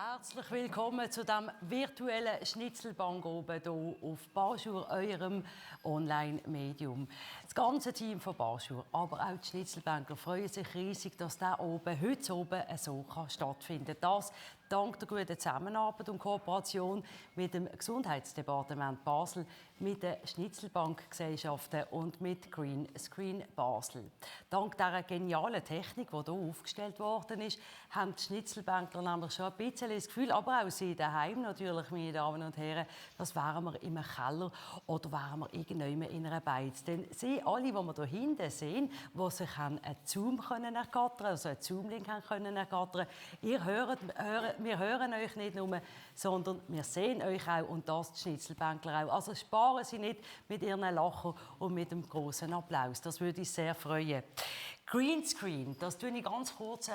Herzlich willkommen zu dem virtuellen Schnitzelbank oben hier auf Barschur, eurem Online-Medium. Das ganze Team von Barschur, aber auch die Schnitzelbanker freuen sich riesig, dass der heute oben so stattfinden kann. Das dank der guten Zusammenarbeit und Kooperation mit dem Gesundheitsdepartement Basel, mit den Schnitzelbankgesellschaften und mit Green Screen Basel. Dank dieser genialen Technik, die hier aufgestellt worden ist, haben die Schnitzelbankler nämlich schon ein bisschen das Gefühl, aber auch Sie daheim natürlich, meine Damen und Herren, das wären wir im Keller oder wären wir irgendwann in einer Beiz. Denn Sie alle, die wir hier hinten sehen, die sich einen Zoom ergattern, also einen Zoom-Link ergattern, wir hören euch nicht nur, sondern wir sehen euch auch und das die Schnitzelbänkler auch. Also sparen Sie nicht mit Ihren Lachen und mit dem großen Applaus. Das würde ich sehr freuen. Greenscreen, das erkläre ich ganz kurz.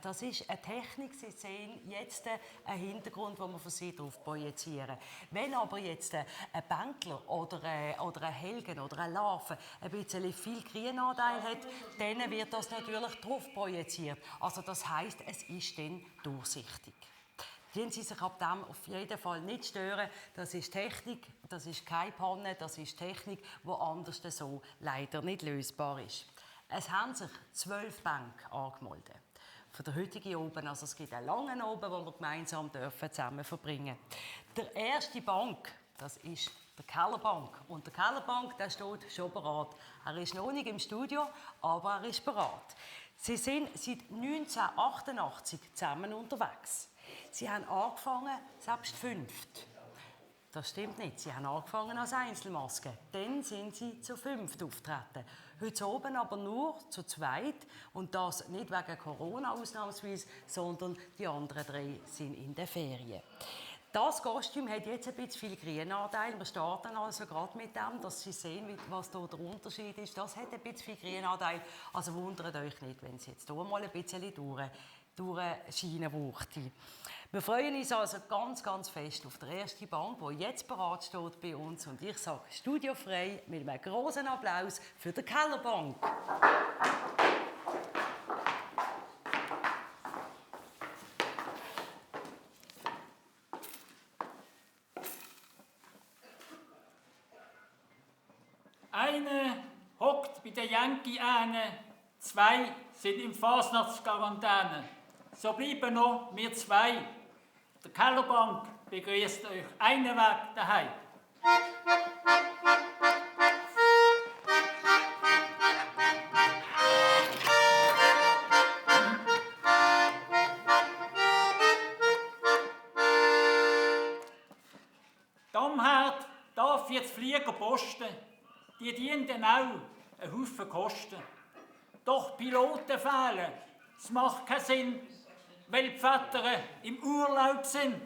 Das ist eine Technik, Sie sehen jetzt einen Hintergrund, den wir für Sie drauf projizieren. Wenn aber jetzt ein Bänkler oder ein Helgen oder eine Larve ein bisschen viel Grünanteil hat, dann wird das natürlich drauf projiziert. Also das heisst, es ist dann durchsichtig. Lassen Sie sich ab dem auf jeden Fall nicht stören. Das ist Technik, das ist keine Panne, das ist Technik, die anders so leider nicht lösbar ist. Es haben sich 12 Bänke angemeldet. Für den heutigen oben, also es gibt einen langen oben, den wir gemeinsam zusammen verbringen dürfen. Der erste Bank, das ist der Kellerbank. Und der Kellerbank, der steht schon bereit. Er ist noch nicht im Studio, aber er ist bereit. Sie sind seit 1988 zusammen unterwegs. Sie haben angefangen, selbst fünft. Das stimmt nicht. Sie haben angefangen als Einzelmaske. Dann sind sie zu fünft auftreten. Heute oben aber nur zu zweit. Und das nicht wegen Corona ausnahmsweise, sondern die anderen drei sind in den Ferien. Das Kostüm hat jetzt ein bisschen viel Grünanteil. Wir starten also gerade mit dem, dass Sie sehen, was hier der Unterschied ist. Das hat ein bisschen viel Grünanteil. Also wundert euch nicht, wenn es jetzt hier mal ein bisschen durchscheinen würde. Wir freuen uns also ganz, ganz fest auf die erste Bank, die jetzt bereit steht bei uns. Und ich sage studiofrei mit einem großen Applaus für die Kellerbank. Eine hockt bei der Yankee eine, zwei sind im Fasnachtsquarantäne. So bleiben noch wir zwei. Der Kellerbank begrüßt euch einen Weg daheim. Damherd darf jetzt Flieger posten, die dienen auch einen Haufen Kosten. Doch Piloten fehlen, es macht keinen Sinn, weil die Väter im Urlaub sind.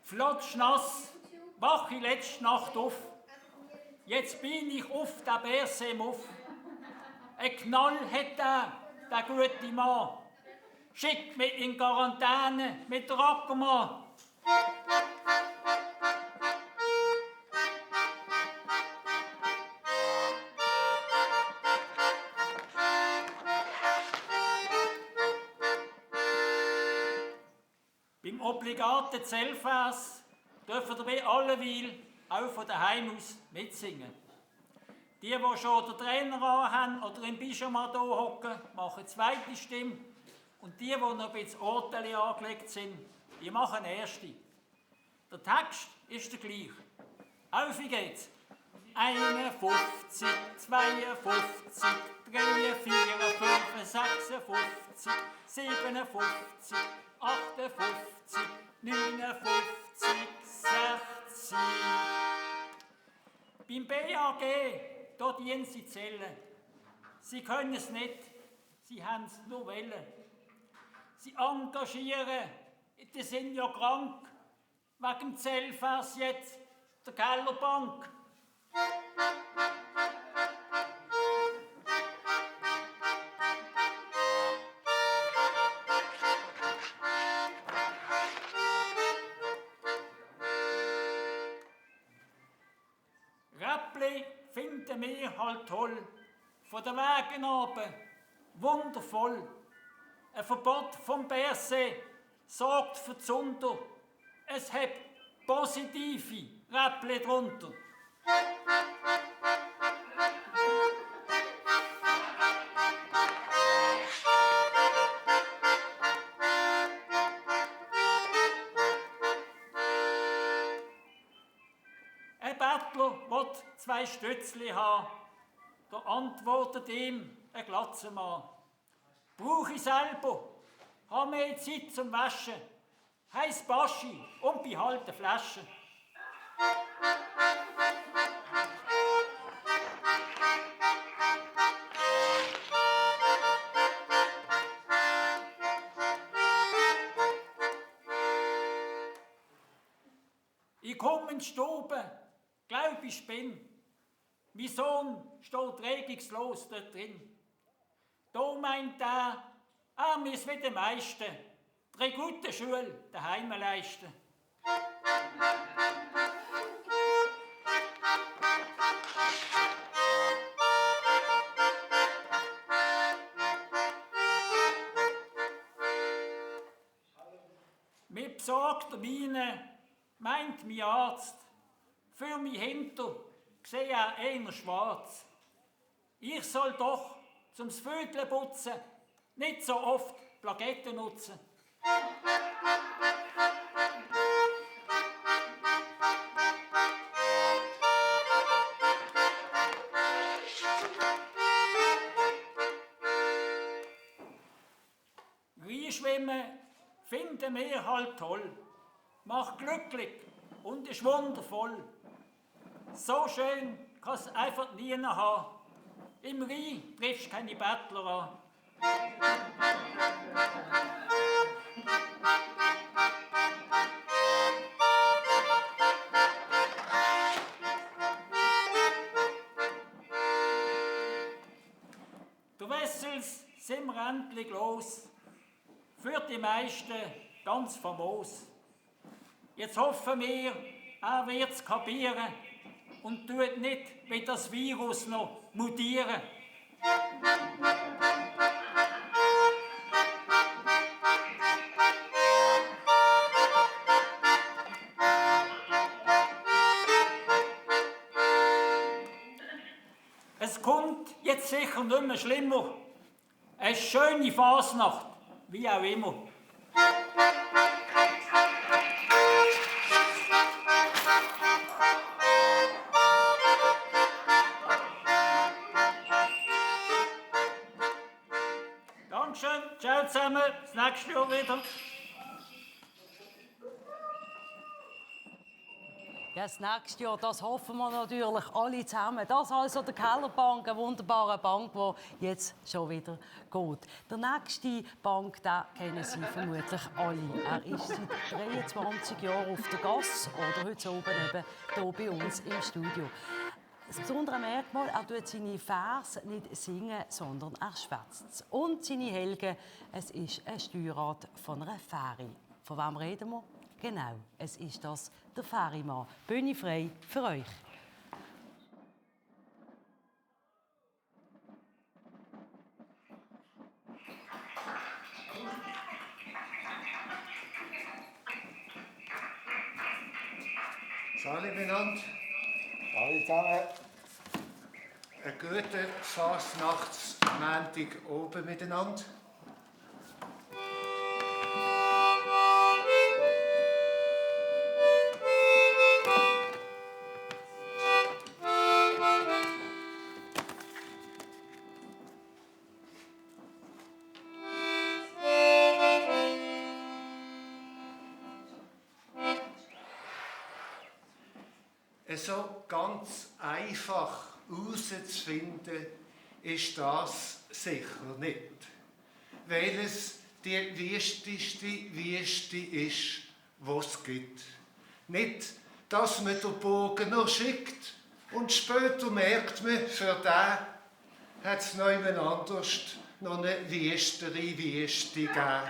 Flotschnass, wache ich letzte Nacht auf. Jetzt bin ich auf der Bärseemuff. Ein Knall hat der gute Mann. Schickt mich in Quarantäne mit der Ackermann. Beim obligaten Zellvers dürfen ihr bei alleweil auch von daheim aus mitsingen. Die schon den Trainer anhaben oder im Pyjama hier hocken, machen zweite Stimme. Und die noch ein bisschen Orteli angelegt sind, die machen erste. Der Text ist der gleiche. Auf geht's. 51, 52, 53, 54, 56, 57, 58, 59, 60. Beim BAG, da dienen Sie Zellen. Sie können es nicht, Sie haben es nur wollen. Sie engagieren, die sind ja krank, wegen dem Zellvers jetzt, der Kellerbank. Meer halt toll, von den Wegen runter, wundervoll. Ein Verbot vom Bergsee sorgt für die Zunder. Es hat positive Räppli drunter. Ein Bettler will 2 Stützli haben. Da antwortet ihm ein Glatzenmann. Brauche ich selber, habe mehr Zeit zum Waschen. Heiß Baschi und behalte Flasche. Ich komme in die Stube, glaub ich bin. Mein Sohn steht regungslos dort drin. Da meint er muss wie die meisten 3 gute Schule daheim leisten. Mit besorgter Miene meint mein Arzt, für mich hinter sehe er eher schwarz. Ich soll doch zum Vödle putzen nicht so oft Plaketten nutzen. Reinschwimmen finden wir halt toll, macht glücklich und ist wundervoll. So schön kann es einfach nie haben. Im Rhein triffst du keine Bettler an. Der Wessels sind wir endlich los. Für die meisten ganz famos. Jetzt hoffen wir, er wird es kapieren und tut nicht wie das Virus noch mutieren. Es kommt jetzt sicher nicht mehr schlimmer. Eine schöne Fasnacht, wie auch immer. Dankeschön, ciao zusammen, das nächste Jahr wieder. Ja, das nächste Jahr, das hoffen wir natürlich alle zusammen. Das ist also der Kellerbank, eine wunderbare Bank, die jetzt schon wieder geht. Der nächste Bank, den kennen Sie vermutlich alle. Er ist seit 23 Jahren auf der Gasse oder heute oben eben hier bei uns im Studio. Das besondere Merkmal, er tut seine Vers nicht singen, sondern er schwätzt. Und seine Helge, es ist ein Steuerrad von einer Fähre. Von wem reden wir? Genau, es ist das der Fährimann. Bühne frei für euch. Salut miteinander. Hallo zusammen. Einen guten Fasnachtsmontag oben miteinander. So ganz einfach herauszufinden, ist das sicher nicht. Weil es die wüsteste Wüste ist, die es gibt. Nicht, dass man den Bogen noch schickt und später merkt man, für den hat es noch jemand anders noch eine wüstere Wüste gegeben.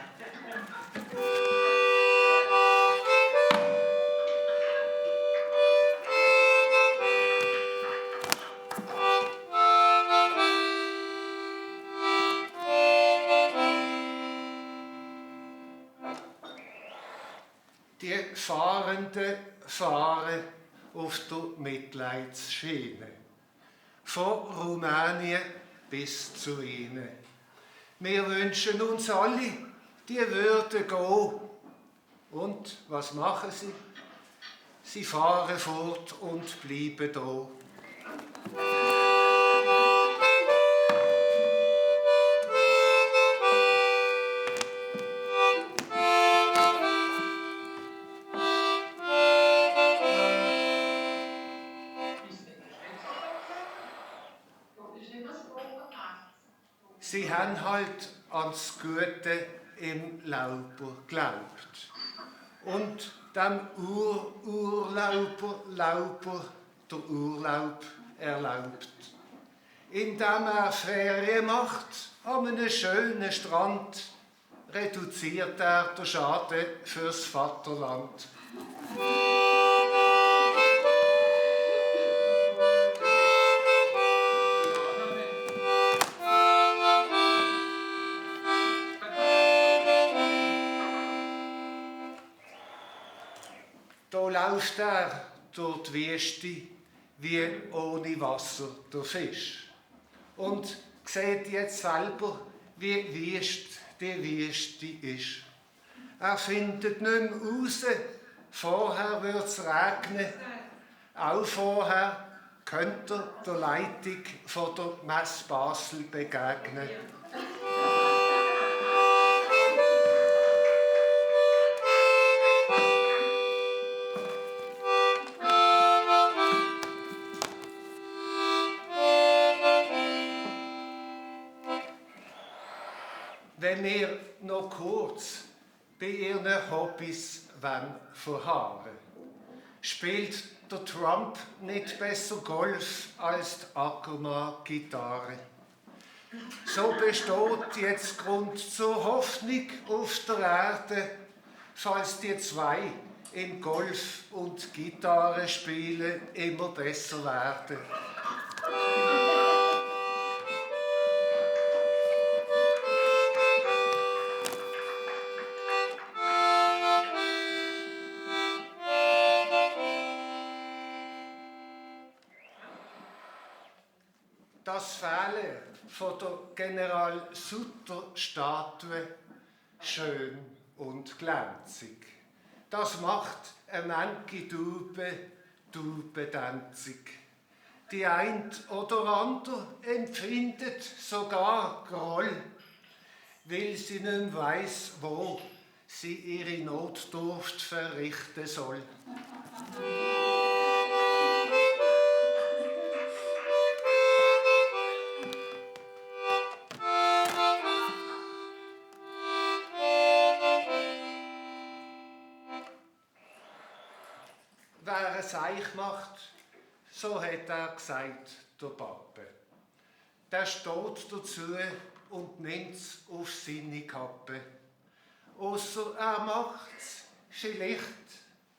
Die Fahrenden fahren auf der Mitleidsschiene. Von Rumänien bis zu ihnen. Wir wünschen uns alle, die würden gehen. Und was machen sie? Sie fahren fort und bleiben da. Sie haben halt ans Gute im Lauber geglaubt. Und dem Urlauber der Urlaub erlaubt. Indem er Ferien macht an einem schönen Strand, reduziert er den Schaden fürs Vaterland. Da läuft er durch die Wüste wie ohne Wasser der Fisch. Und sieht jetzt selber, wie wüst die Wüste ist. Er findet nicht mehr raus. Vorher wird es regnen. Auch vorher könnte er der Leitung von der Messe Basel begegnen. Wenn wir noch kurz bei ihren Hobbys verharren, spielt der Trump nicht besser Golf als die Ackermann Gitarre. So besteht jetzt Grund zur Hoffnung auf der Erde, falls die zwei im Golf und Gitarre spielen immer besser werden. Das Fehlen von der General Sutter-Statue schön und glänzig. Das macht eine Menge Dubendänzig. Die ein oder andere empfindet sogar Groll, weil sie nicht weiss, wo sie ihre Notdurft verrichten soll. Wer es Seich macht, so hat er gesagt, der Pappe. Der steht dazu und nimmt es auf seine Kappe. Ausser er macht's vielleicht,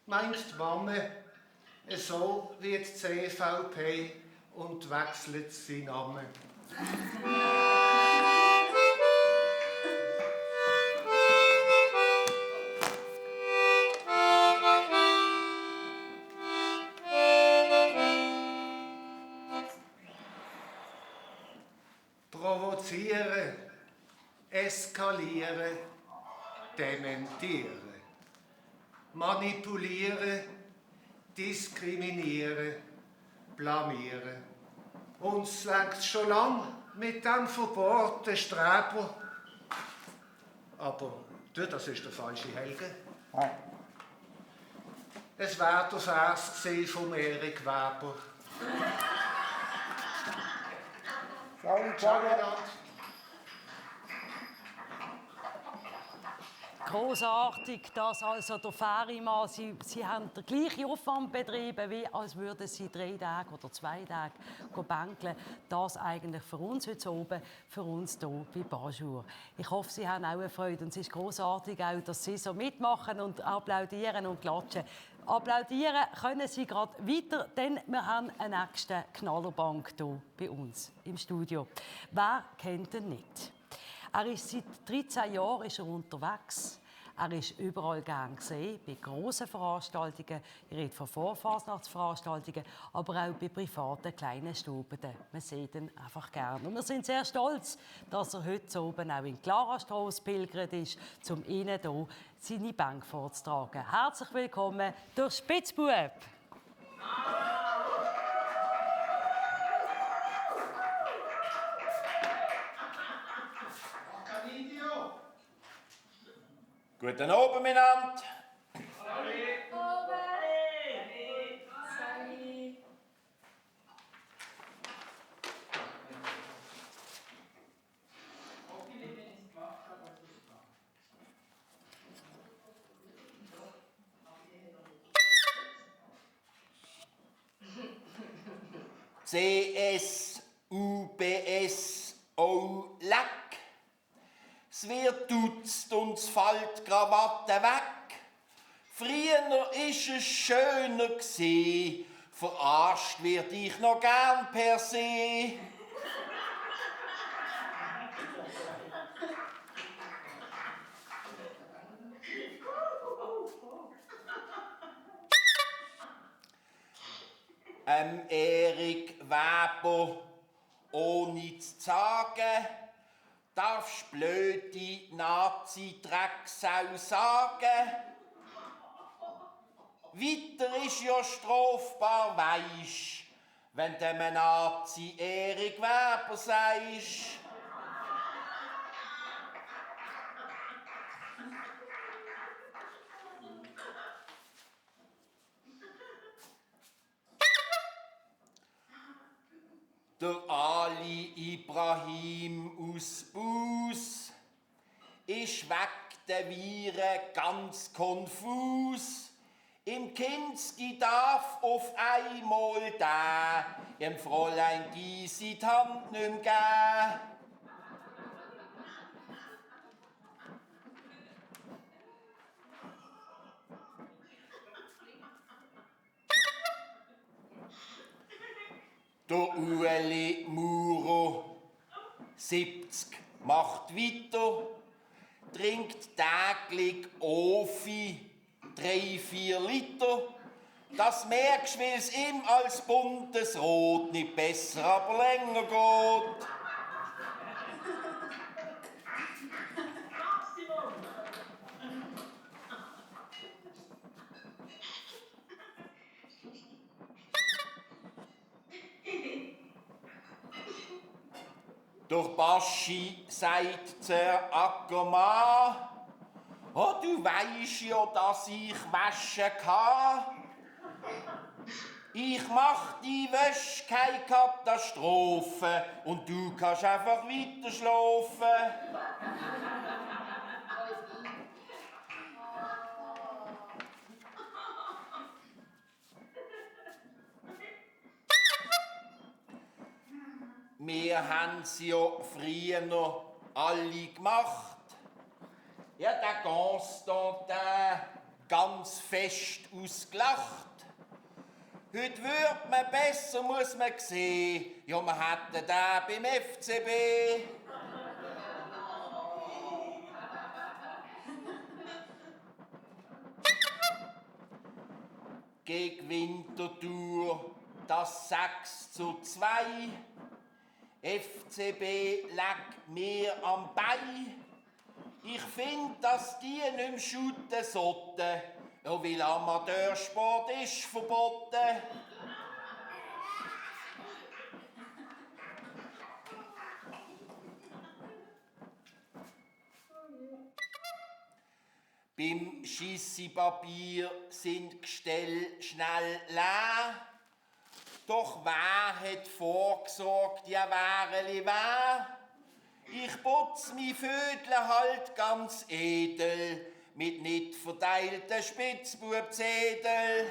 meint die Mama, so wie die CVP und wechselt seinen Namen. Provozieren, eskalieren, dementieren, manipulieren, diskriminieren, blamieren. Uns längst schon lang mit dem verbohrten Streber. Aber du, das ist der falsche Helge. Nein. Es wäre der Vers vom Erik Weber. Ciao, Großartig, dass also der Ferienmann, Sie haben den gleichen Aufwand betrieben, wie als würden Sie 3 Tage oder 2 Tage bänkeln. Das eigentlich für uns heute oben, für uns hier bei Bonjour. Ich hoffe, Sie haben auch eine Freude und es ist großartig auch, dass Sie so mitmachen und applaudieren und klatschen. Applaudieren können Sie gerade weiter, denn wir haben eine nächste Knallerbank hier bei uns im Studio. Wer kennt ihn nicht? Er ist seit 13 Jahren unterwegs. Er ist überall gern gesehen, bei grossen Veranstaltungen, ich rede von Vorfasnachtsveranstaltungen, aber auch bei privaten kleinen Stubenden. Man sieht ihn einfach gern. Und wir sind sehr stolz, dass er heute oben auch in Klarastrasse pilgert ist, um Ihnen hier seine Bank vorzutragen. Herzlich willkommen, der Spitzbub! Guten Abend miteinander. CSUBS Leck. Es wird duzt und es fällt Krawatte weg. Früher ist es schöner gsi, verarscht wird ich noch gern per se. Erik Weber, ohne zu sagen, darfst blöde Nazi-Drecksau sagen. Weiter ist ja strafbar, weisst, wenn du einem Nazi Erik Weber sagst. Der Ali Ibrahim aus Bus ist weg der Viren ganz konfus. Im Kinski darf auf einmal da dem Fräulein Gysi die Hand nicht mehr geben. Der Ueli Muro, 70, macht weiter, trinkt täglich Ofi 3-4 Liter. Das merkst du, weil es ihm als Bundesrat nicht besser, aber länger geht. Der Baschi sagt zur Ackermann: «Oh, du weisst ja, dass ich waschen kann. Ich mach die Wäsche keine Katastrophe und du kannst einfach weiter schlafen.» Wir haben sie ja früher noch alle gemacht. Ja, der Gaston, der ganz fest ausgelacht. Heute wird man besser, muss man sehen. Ja, man hätte den beim FCB. Gegen Winterthur das 6:2. FCB leckt mir am Bein. Ich find, dass die nicht mehr shooten sollten, ja, weil Amateursport ist verboten. Beim Schissi-Papier sind Gestell schnell leer. Doch wer hat vorgesorgt, ja wäreli wer? Ich putz mi Vödel halt ganz edel, mit nicht verteilten Spitzbubzedel.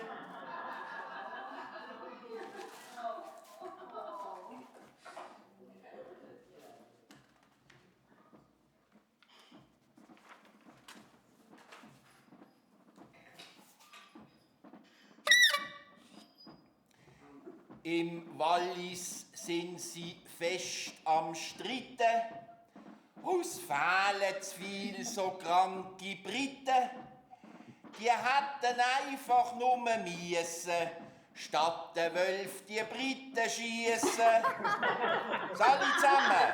Im Wallis sind sie fest am Streiten. Uns fehlen zu viel so kranke Briten. Die hätten einfach nur müssen, statt den Wölf die Briten schiessen. Alle zusammen.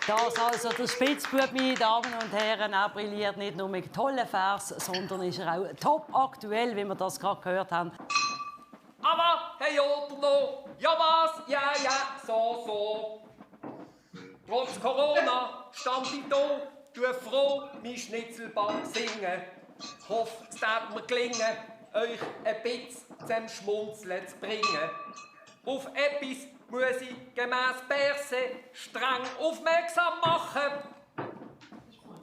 Das also der Spitzbub, meine Damen und Herren, er brilliert nicht nur mit tollen Vers, sondern ist er auch top aktuell, wie wir das gerade gehört haben. Aber, hey Oderno, ja was, ja, so. Trotz Corona stand ich da, tu froh, mein Schnitzelbank singen. Hoffe, es wird mir gelingen, euch ein bisschen zum Schmunzeln zu bringen. Auf etwas muss ich gemäss Perse streng aufmerksam machen.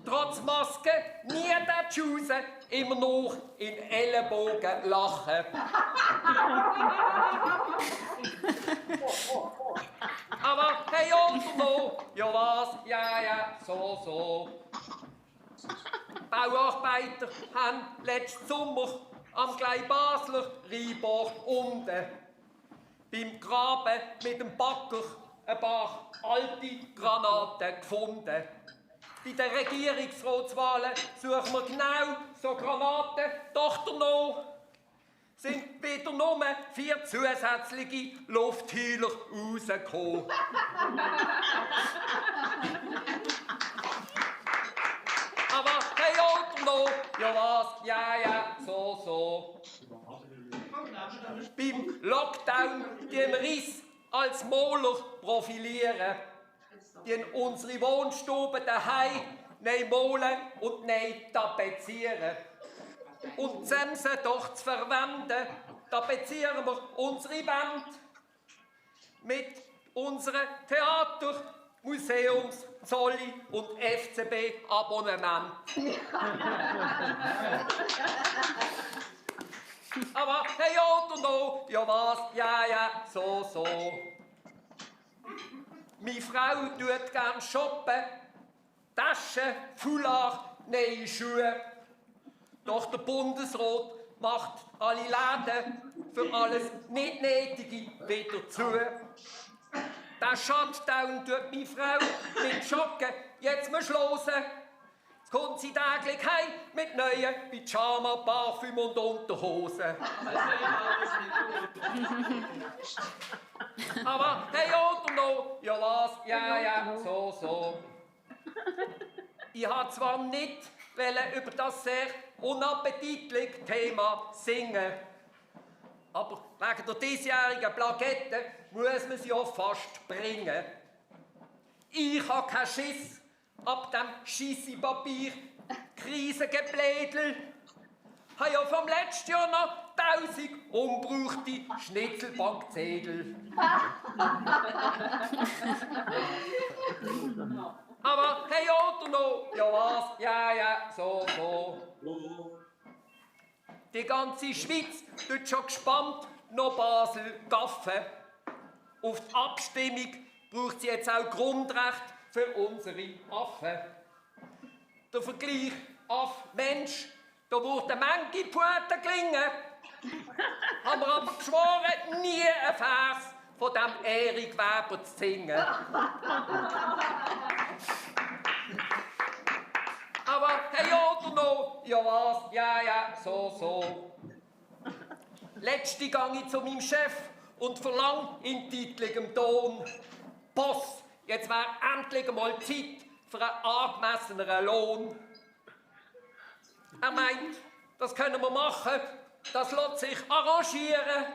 Trotz Maske nie der Schuhe, immer noch in Ellenbogen lachen. Aber hey Oderno, ja was, ja, so. Bauarbeiter haben letzten Sommer am kleinen Basler Rheinbord unten beim Graben mit dem Bagger ein paar alte Granaten gefunden. Bei den Regierungsratswahlen suchen wir genau so Granaten, doch noch sind wieder nur 4 zusätzliche Luftheiler rausgekommen. Aber hey Oderno, ja was, ja, so. Beim Lockdown den Riss als Moler profilieren. Die unsere Wohnstube daheim nein molen und nein tapezieren. Und Zemse doch zu verwenden, tapezieren wir unsere Wand mit unseren Theater, Museums, Zolli und FCB-Abonnement. Aber hey Oderno, ja was, ja, so. Meine Frau tut gern shoppen, Taschen, Foulard, neue Schuhe. Doch der Bundesrat macht alle Läden für alles Nicht-Nötige wieder zu. Der Shutdown tut meine Frau mit Schocken jetzt mal schlossen. Jetzt kommt sie täglich heim mit neuen Pyjama, Parfüm und Unterhosen. Aber hey Oderno, ja was, ja, so. Ich wollte zwar nicht über das sehr unappetitliche Thema singen, aber wegen der diesjährigen Plakette muss man sie auch fast bringen. Ich habe keinen Schiss ab dem Schissi-Papier, Krisengeblädel. Ich habe ja vom letzten Jahr noch 1000 ungebrauchte Schnitzelbankzettel. Aber hey Oderno, ja was, ja, so. Die ganze Schweiz tut schon gespannt noch Basel gaffen. Auf die Abstimmung braucht sie jetzt auch Grundrecht für unsere Affen. Der Vergleich Aff-Mensch, da wurde manche Poeten gelingen. Haben wir aber geschworen, nie einen Vers von dem Erik Weber zu singen. Aber hey Oderno, ja was, ja, so. Letzte gang ich zu meinem Chef und verlang in titligem Ton: Boss, jetzt wäre endlich mal Zeit für einen angemesseneren Lohn. Er meint, das können wir machen, das lässt sich arrangieren.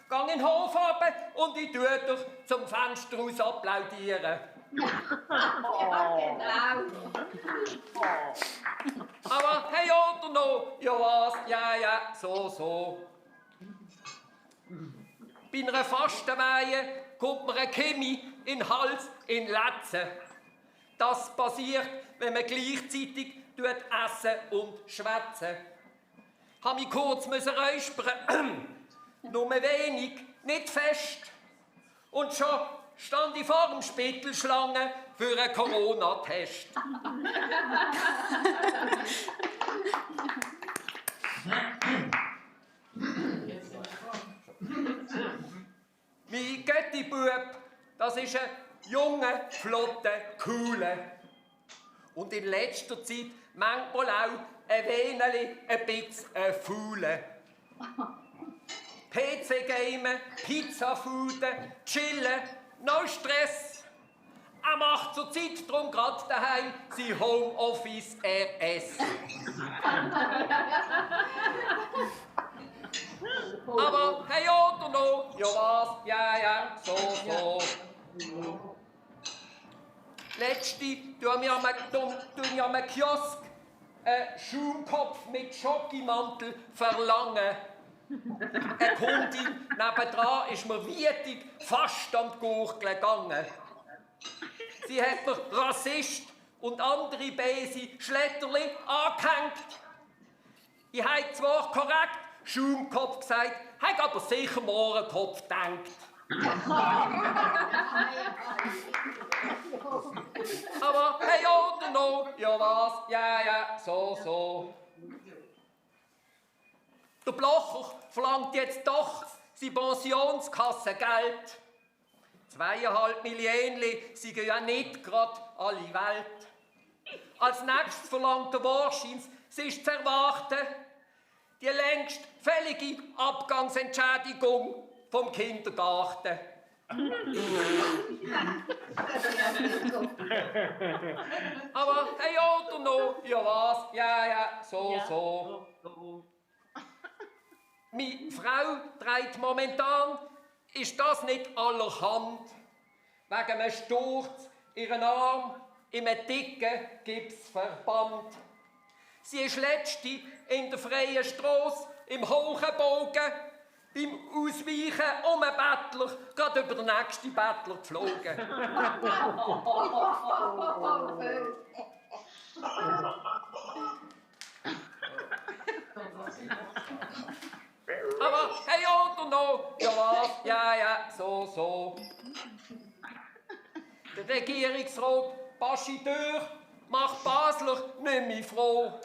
Gang in den Hof runter und ich tue dich zum Fenster aus applaudieren. Ja, genau. Aber hey Oderno, ja was, ja, so. Bei einer Fastenweihe kommt mir ein Chemie in den Hals, in den Letzen. Das passiert, wenn man gleichzeitig essen und schwätzen. Ich musste mich kurz räuspern, nur wenig, nicht fest. Und schon stand ich vor dem Spittelschlange für einen Corona-Test. gute Bub, das ist ein junger, flotter, cooler. Und in letzter Zeit manchmal auch ein wenig ein bisschen fauler. PC-Gamen, Pizza-Fooden, chillen, no Stress. Er macht zurzeit drum grad daheim sein Homeoffice RS. Aber hey, oder no? Ja was? Ja, so. Letzte tun wir am Kiosk einen Schuhkopf mit Schokimantel verlangen. Eine Kundin nebendran ist mir wütig fast an die Gurgel gegangen. Sie hat mir Rassist und andere böse Schletterli angehängt. Ich habe zwar korrekt Schaumkopf gesagt, habe aber sicher Mohrenkopf gedacht. Aber hey, oder no? Ja was? Ja, so. Der Blocher verlangt jetzt doch seine Pensionskasse Geld. 2,5 Millionen sind ja nicht gerade alle Welt. Als nächstes verlangt der wahrscheinlich, es ist zu erwarten, die längst fällige Abgangsentschädigung vom Kindergarten. Aber hey, oder no? Ja was? Ja, so. Meine Frau trägt momentan, ist das nicht allerhand, wegen einem Sturz ihren Arm in einem dicken Gipsverband. Sie ist letzte in der freien Strasse im hohen Bogen beim Ausweichen um einen Bettler gerade über den nächsten Bettler geflogen. Aber hey, oder no? Ja was? Ja, so. Der Regierungsrat Bastideur macht Basler nicht mehr froh.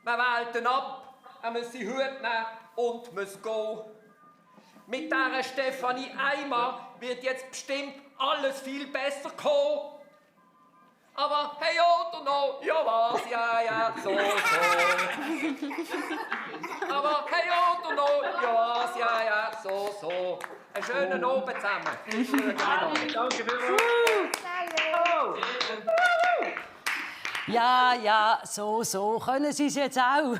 Man wählt ihn ab, er muss seinen Hut nehmen und muss gehen. Mit dieser Stefanie Eimer wird jetzt bestimmt alles viel besser kommen. Aber hey, oder no? Ja was? Ja, so. Aber hey, oder no? Ja was? Ja, so. Einen schönen Abend zusammen. Danke vielmals. Ja, so. Können Sie es jetzt auch?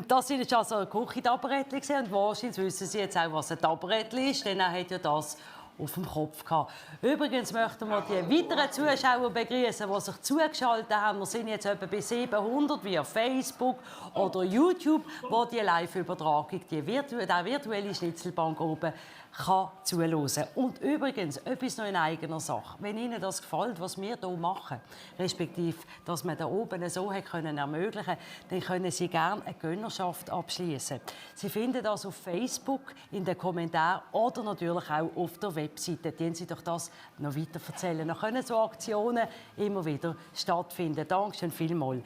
Das sind jetzt also Küche-Taburettchen und wahrscheinlich wissen Sie jetzt auch, was ein Taburettchen ist, denn er hat ja das auf dem Kopf gehabt. Übrigens möchten wir die weiteren Zuschauer begrüßen, die sich zugeschaltet haben. Wir sind jetzt etwa bei 700 via Facebook oder YouTube, wo die Live-Übertragung, der virtuelle Schnitzelbank oben, kann zuhören. Und übrigens, etwas noch in eigener Sache. Wenn Ihnen das gefällt, was wir hier machen, respektive, dass man da oben so ermöglichen konnte, dann können Sie gerne eine Gönnerschaft abschließen. Sie finden das auf Facebook, in den Kommentaren oder natürlich auch auf der Webseite. Die Sie doch das noch weiter erzählen. Dann können so Aktionen immer wieder stattfinden. Dankeschön vielmals.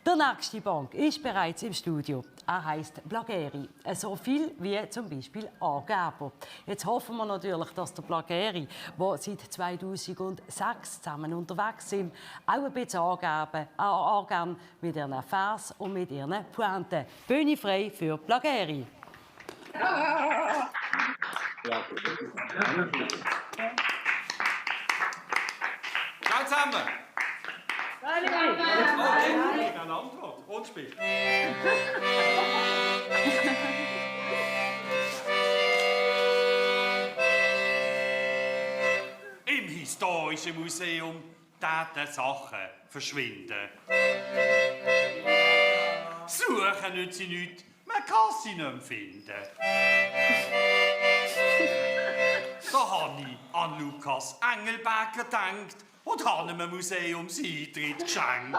Der nächste Bank ist bereits im Studio. Er heisst Blageri. So viel wie zum Beispiel Angeber. Jetzt hoffen wir natürlich, dass der Blageri, der seit 2006 zusammen unterwegs sind, auch ein bisschen angeben mit ihren Vers und mit ihren Pointen. Bühne frei für Blageri. Ciao zusammen! Eine Antwort. Rundspiel. Im Historischen Museum täten Sachen verschwinden. Suchen nützt sie nichts, man kann sie nicht mehr finden. Da habe ich an Lukas Engelberger gedacht und habe ihm ein Museumseintritt geschenkt.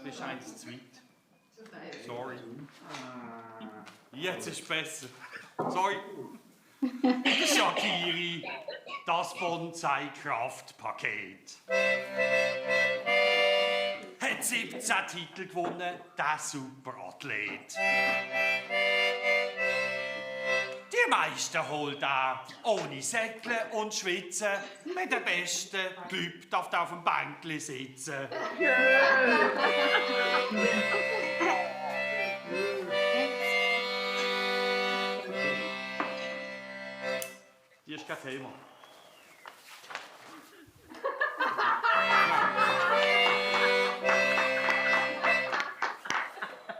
Bist eins zu weit. Sorry. Jetzt ist es besser. Sorry. Shakiri, das Bonsai-Kraftpaket. hat 17 Titel gewonnen, der Superathlet. Die meisten holt er ohne Säckeln und Schwitzen. Mit den Besten bleibt auf dem Bänkli sitzen. Die ist kein Thema.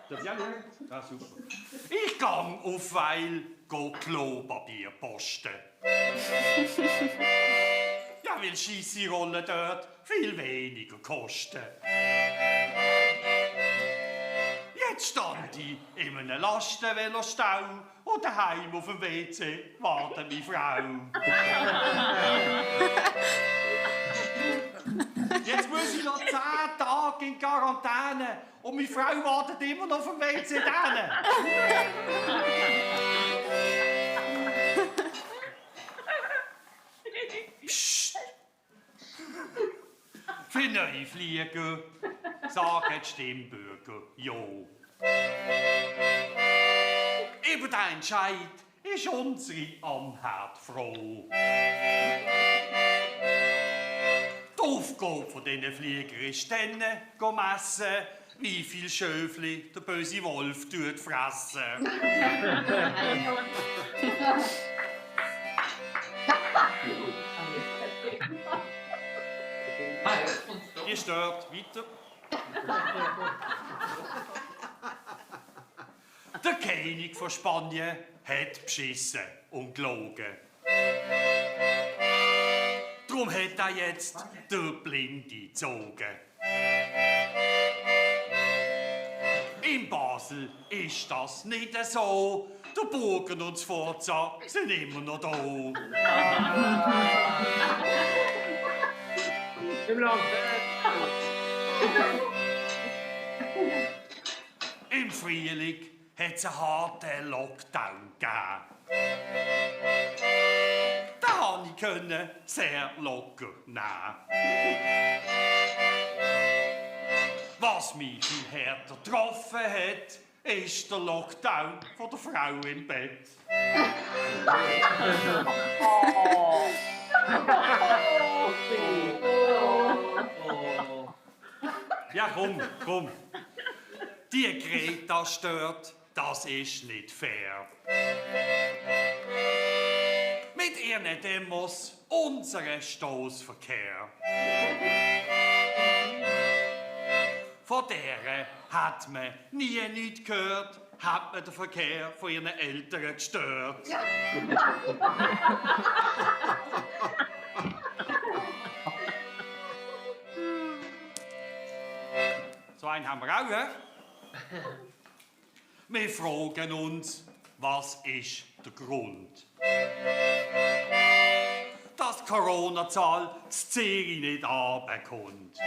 Das ist ja gut. Ja, super. Ich gang auf Weil Klopapier posten. Ja, weil scheisse Rollen dort viel weniger kosten. Jetzt stand ich in einem Lastenvelostau und daheim auf dem WC wartet meine Frau. Jetzt muss ich noch 10 Tage in Quarantäne und meine Frau wartet immer noch auf dem WC drinnen. Psst! Für neue Flieger sagen die Stimmbürger Jo. Über den Entscheid ist unsere Amherd froh. Die Aufgabe von diesen Fliegern ist dann, messen, wie viel Schöfli der böse Wolf fressen. Die stört weiter. Der König von Spanien hat beschissen und gelogen. Darum hat er jetzt der Blinde gezogen. In Basel ist das nicht so. Der Burgen und das Forza sind immer noch da. Im Frühling hat es einen harten Lockdown gegeben. Den konnte ich sehr locker nehmen. Was mich viel härter getroffen hat, ist der Lockdown von der Frau im Bett. Ja, komm. Die Greta stört, das ist nicht fair. Mit ihren Demos unseren Stoßverkehr. Von der hat man nie nichts gehört, hat man den Verkehr von ihren Eltern gestört. So einen haben wir auch, he? Wir fragen uns, was ist der Grund? Dass die Corona-Zahl das Ziel nicht runterkommt.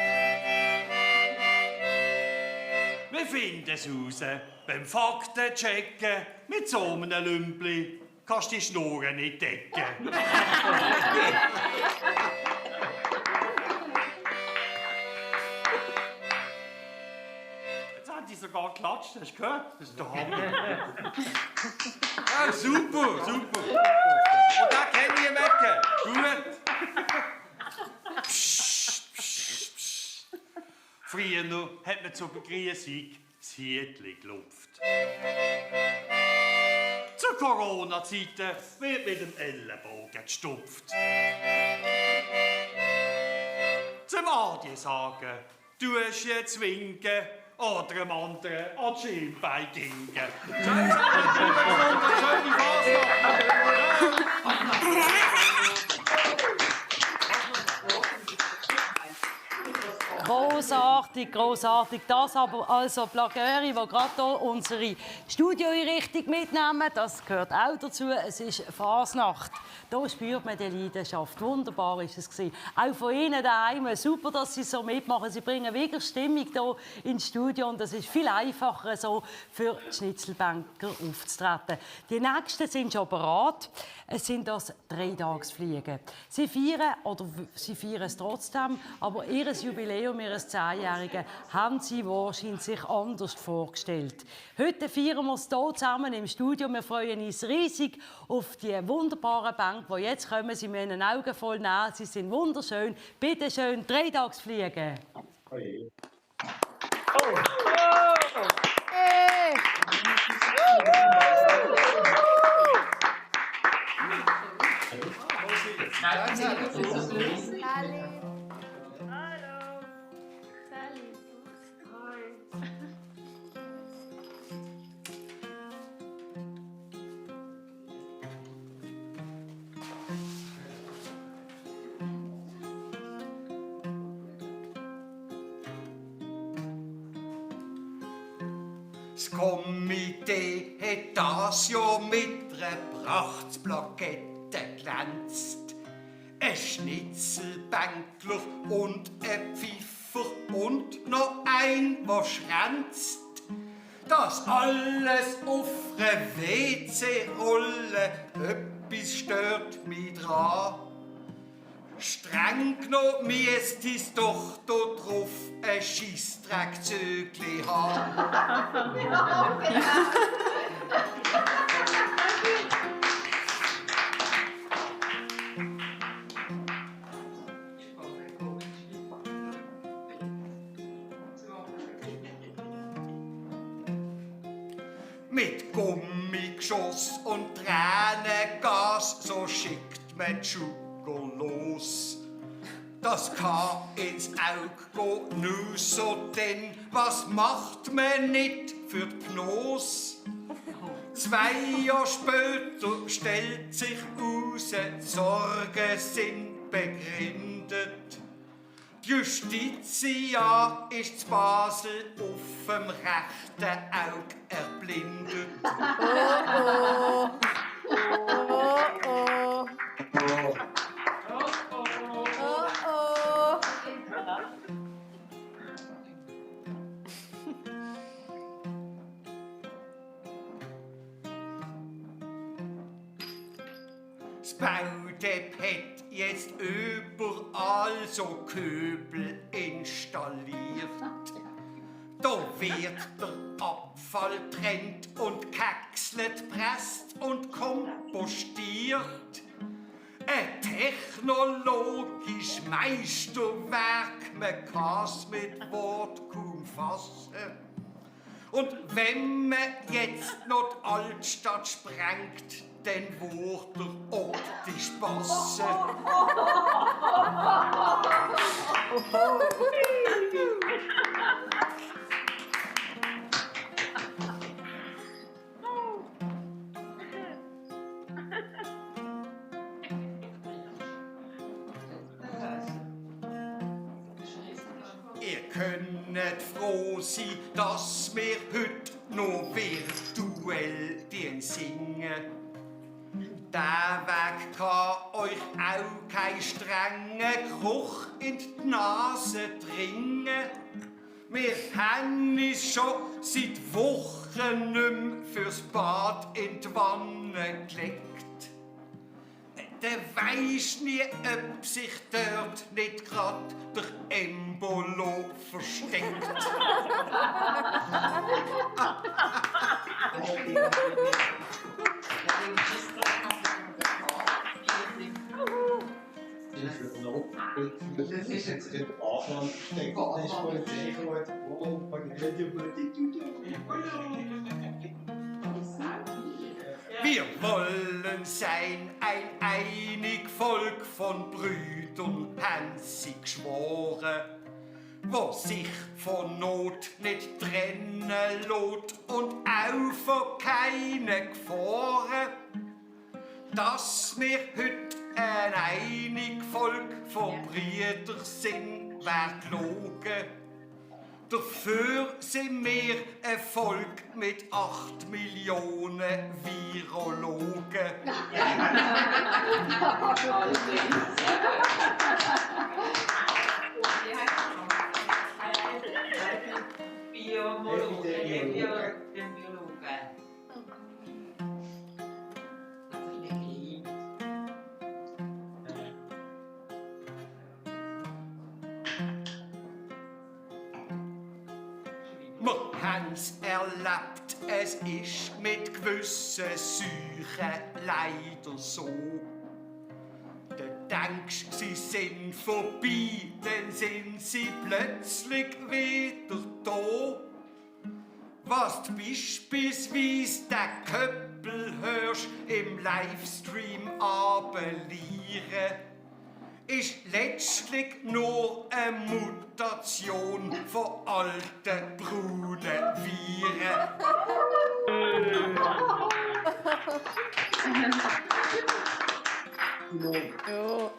Wir finden es raus beim Faktenchecken. Mit so einem Lümpli kannst du die Schnurren nicht decken. Jetzt haben die sogar geklatscht, hast du gehört? Das ist der Hammer. Ja, super. Und da kenne ich Mecke. Gut. Früher hat man zur Begrüßung das Hietli gelupft. Zur Corona-Zeit wird mit dem Ellenbogen gestupft. Zum Adieu sagen, du hast jetzt winken oder einem anderen an die Schienbein dinken. Schöne Grossartig. Das aber also Plagöre, die gerade hier unsere Studioeinrichtung mitnehmen, das gehört auch dazu. Es ist Fasnacht. Da spürt man die Leidenschaft. Wunderbar ist es gewesen. Auch von Ihnen daheim. Super, dass Sie so mitmachen. Sie bringen wirklich Stimmung hier ins Studio und es ist viel einfacher, so für die Schnitzelbanker aufzutreten. Die nächsten sind schon bereit. Es sind das 3-Tagesfliegen. Sie feiern es trotzdem, aber ihr Jubiläum Jubiläum ihres 10-Jährigen haben sie wahrscheinlich sich anders vorgestellt. Heute feiern wir es hier zusammen im Studio. Wir freuen uns riesig auf die wunderbaren Bänke, die jetzt kommen. Sie müssen den Augen voll nehmen. Sie sind wunderschön. Bitte schön, 3-Tagsfliegen. Hey. Das Komitee hat das Jahr mit einer Prachtsplakette glänzt. Ein Schnitzelbänkler und ein Pfiffer und noch ein, was schränzt. Das alles auf einer WC-Rolle, etwas stört mich dran. Streng genommen müsste es doch da drauf ein Scheissdreckzögli haben. Mit Gummigeschoss und Tränengas, so schickt man die Schuhe los. Das kann ins Auge gehen, nur so denn, was macht man nicht für die Pnose? 2 Jahre später stellt sich raus, die Sorgen sind begründet. Die Justitia ist in Basel auf dem rechten Auge erblindet. Das Baudepp hat jetzt überall so Köbel installiert. Da wird der Abfall trennt und gehäckselt, presst und kompostiert. Ein technologisch Meisterwerk, man kann's mit Wort kaum fassen. Und wenn man jetzt noch die Altstadt sprengt, dann wird er optisch passen. Ihr könnt froh sein, dass wir heute noch virtuell singen. Der Weg kann euch auch kein strenger Geruch in die Nase dringen. Wir haben uns schon seit Wochen nicht mehr fürs Bad in die Wanne gelegt. Der weiss nie, ob sich dort nicht grad der Embolo versteckt. Das ist jetzt der Anfang, der Gott ist voll sicher, Wir wollen sein ein einig Volk von Brüdern, haben sie geschworen, wo sich von Not nicht trennen lässt und auch von keinen Gefahren. Dass wir heute ein einig Volk von Brüdern sind, wär gelogen. Dafür sind wir ein Volk mit 8 Millionen Virologen. haben's erlebt, es ist mit gewissen Seuchen leider so. Du denkst, sie sind vorbei, dann sind sie plötzlich wieder da. Was du beispielsweise den Köppel hörst im Livestream abelieren, ist letztlich nur eine Mutation von alten braunen Viren. Ja.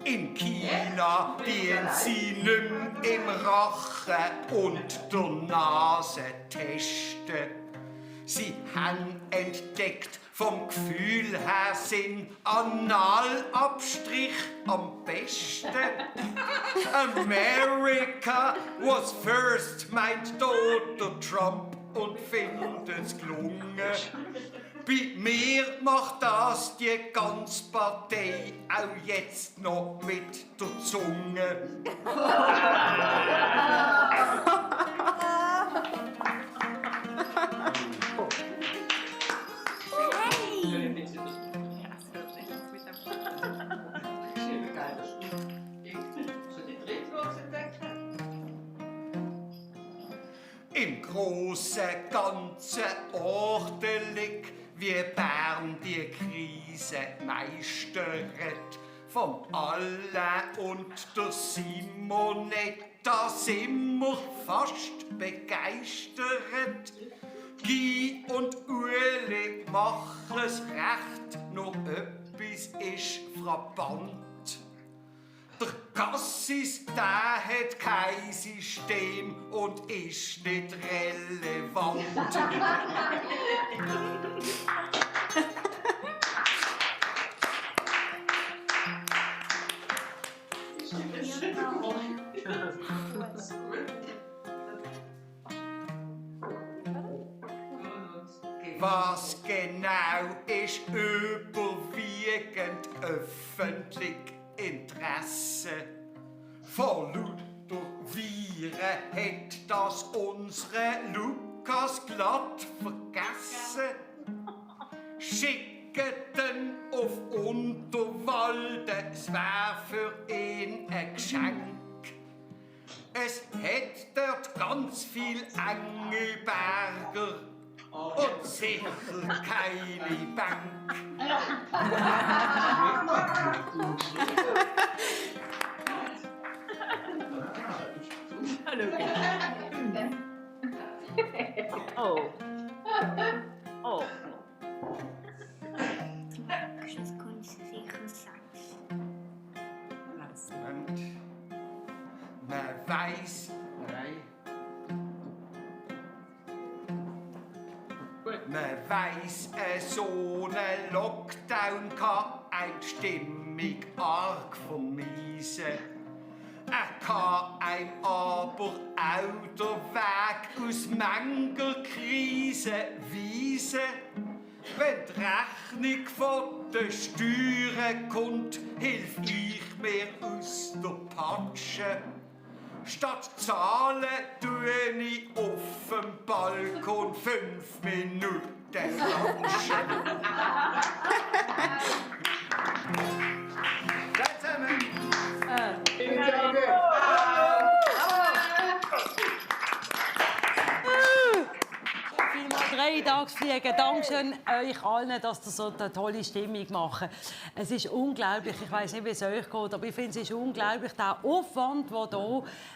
In China dienen sie nicht mehr im Rachen und der Nase testen. Sie haben entdeckt, vom Gefühl her sind Analabstrich am besten. America was first, meint Donald Trump und findet's gelungen. Bei mir macht das die ganze Partei auch jetzt noch mit der Zunge. Im großen Ganzen ordentlich, wie Bern die Krise meistert. Vom Alle und der Simonetta sind wir fast begeistert. Guy und Ueli machen's recht, nur etwas ist frappant. Der Cassis, der hat kein System und ist nicht relevant. Was genau ist überwiegend öffentlich Interesse? Vor lauter Viren hat das unsere Lukas glatt vergessen. Schicketen auf Unterwalden, es wär für ihn ein Geschenk. Es hat dort ganz viel enge Berger und sicher keine Bank. Oh. Oh. Das kann ich sicher sagen. Und man weiß, man weiss, so ein Lockdown kann eine Stimmung arg vermiesen. Er kann einem aber auch den Weg aus mancher Krise weisen. Wenn die Rechnung von den Steuern kommt, hilf ich mir aus der Patsche. Statt zahlen tue ich auf dem Balkon 5 Minuten klatschen. Zusammen. Vielmals 3 Tagsfliegen. Dankeschön euch allen, dass ihr so eine tolle Stimmung macht. Es ist unglaublich, ich weiß nicht, wie es euch geht, aber ich finde, es ist unglaublich, der Aufwand, der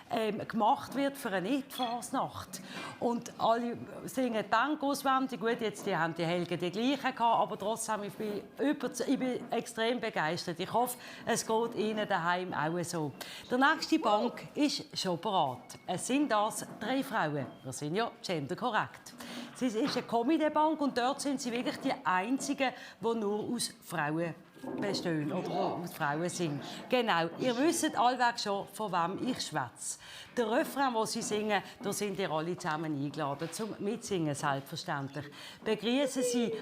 hier gemacht wird für eine Nicht-Fasnacht. Und alle singen Dank auswendig. Gut, jetzt haben die Helgen die gleichen gehabt, aber trotzdem, ich bin extrem begeistert. Ich hoffe, es geht Ihnen daheim auch so. Der nächste Bank ist schon bereit. Es sind das 3 Frauen. Wir sind ja genderkorrekt. Es ist eine Comedy-Bank und dort sind sie wirklich die einzigen, die nur aus Frauen bestehen oder aus Frauen sind. Genau, ihr wisst allweg schon, von wem ich schwätze. Der Refrain, den sie singen, da sind ihr alle zusammen eingeladen zum Mitsingen, selbstverständlich. Begrüßen Sie...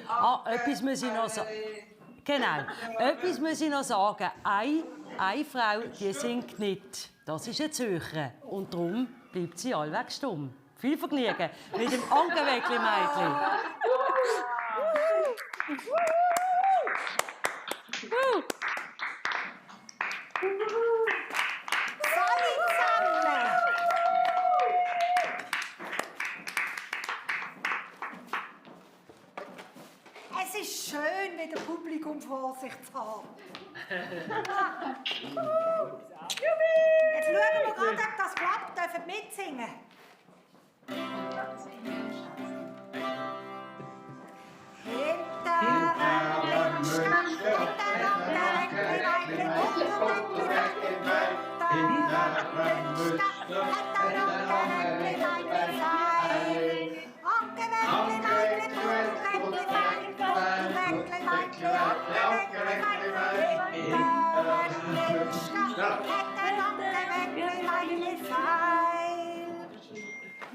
etwas muss ich noch sagen. Genau. Etwas muss ich noch sagen. Eine Frau, die singt nicht. Das ist eine Zürcher. Und darum bleibt sie allweg stumm. Viel Vergnügen mit dem Ankenwäckli-Mädchen. Es ist schön, wieder Publikum vor sich zu haben. Jetzt schauen wir gerade, ob das klappt. Dürfen mitsingen?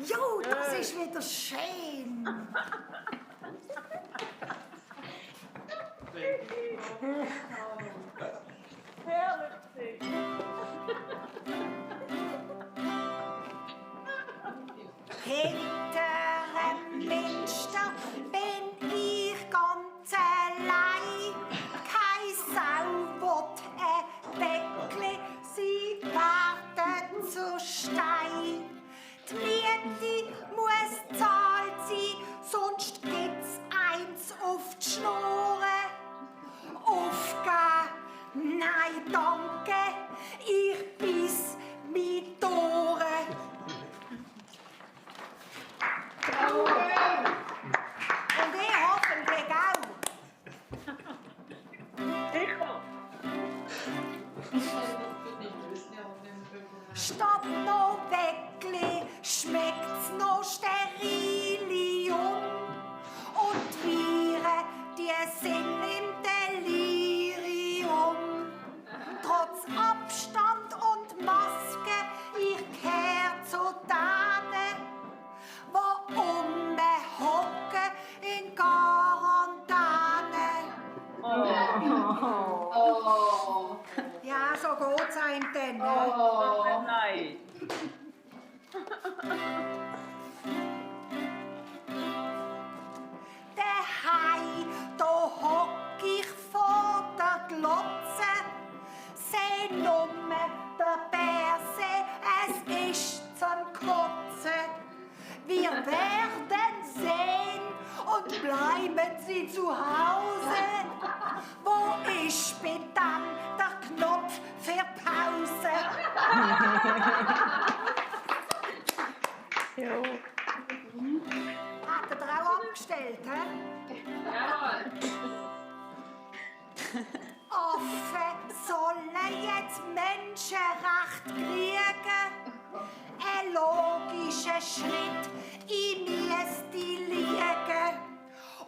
Jo, das ist wieder schön. Hinterem Minster bin ich ganz allein. Kein Sau will Bäckli, sie warten zu Stein. Die Miete muss zahlt sein, sonst gibt's eins auf die Schnurre. Aufgeben, nein danke, ich biss mi Tore. Und ich hoffentlich auch. Statt noch Weckli schmeckt's noch Sterilium. Und Viren, die sind im Delirium. Trotz Abstand und Maske, ich kehr zu denen, wo hocken in Quarantäne. Ja, so geht's einem dann. Nein. Daheim, da hock ich vor der Glotze, seh numme der Berse, es ist zum Kotzen. Wir werden sehen und bleiben Sie zu Hause. Wo ist dann der Knopf für Pause? Hat er auch abgestellt, hä? Affen sollen jetzt Menschenrecht kriegen. Ein logischer Schritt, ich müsste liegen.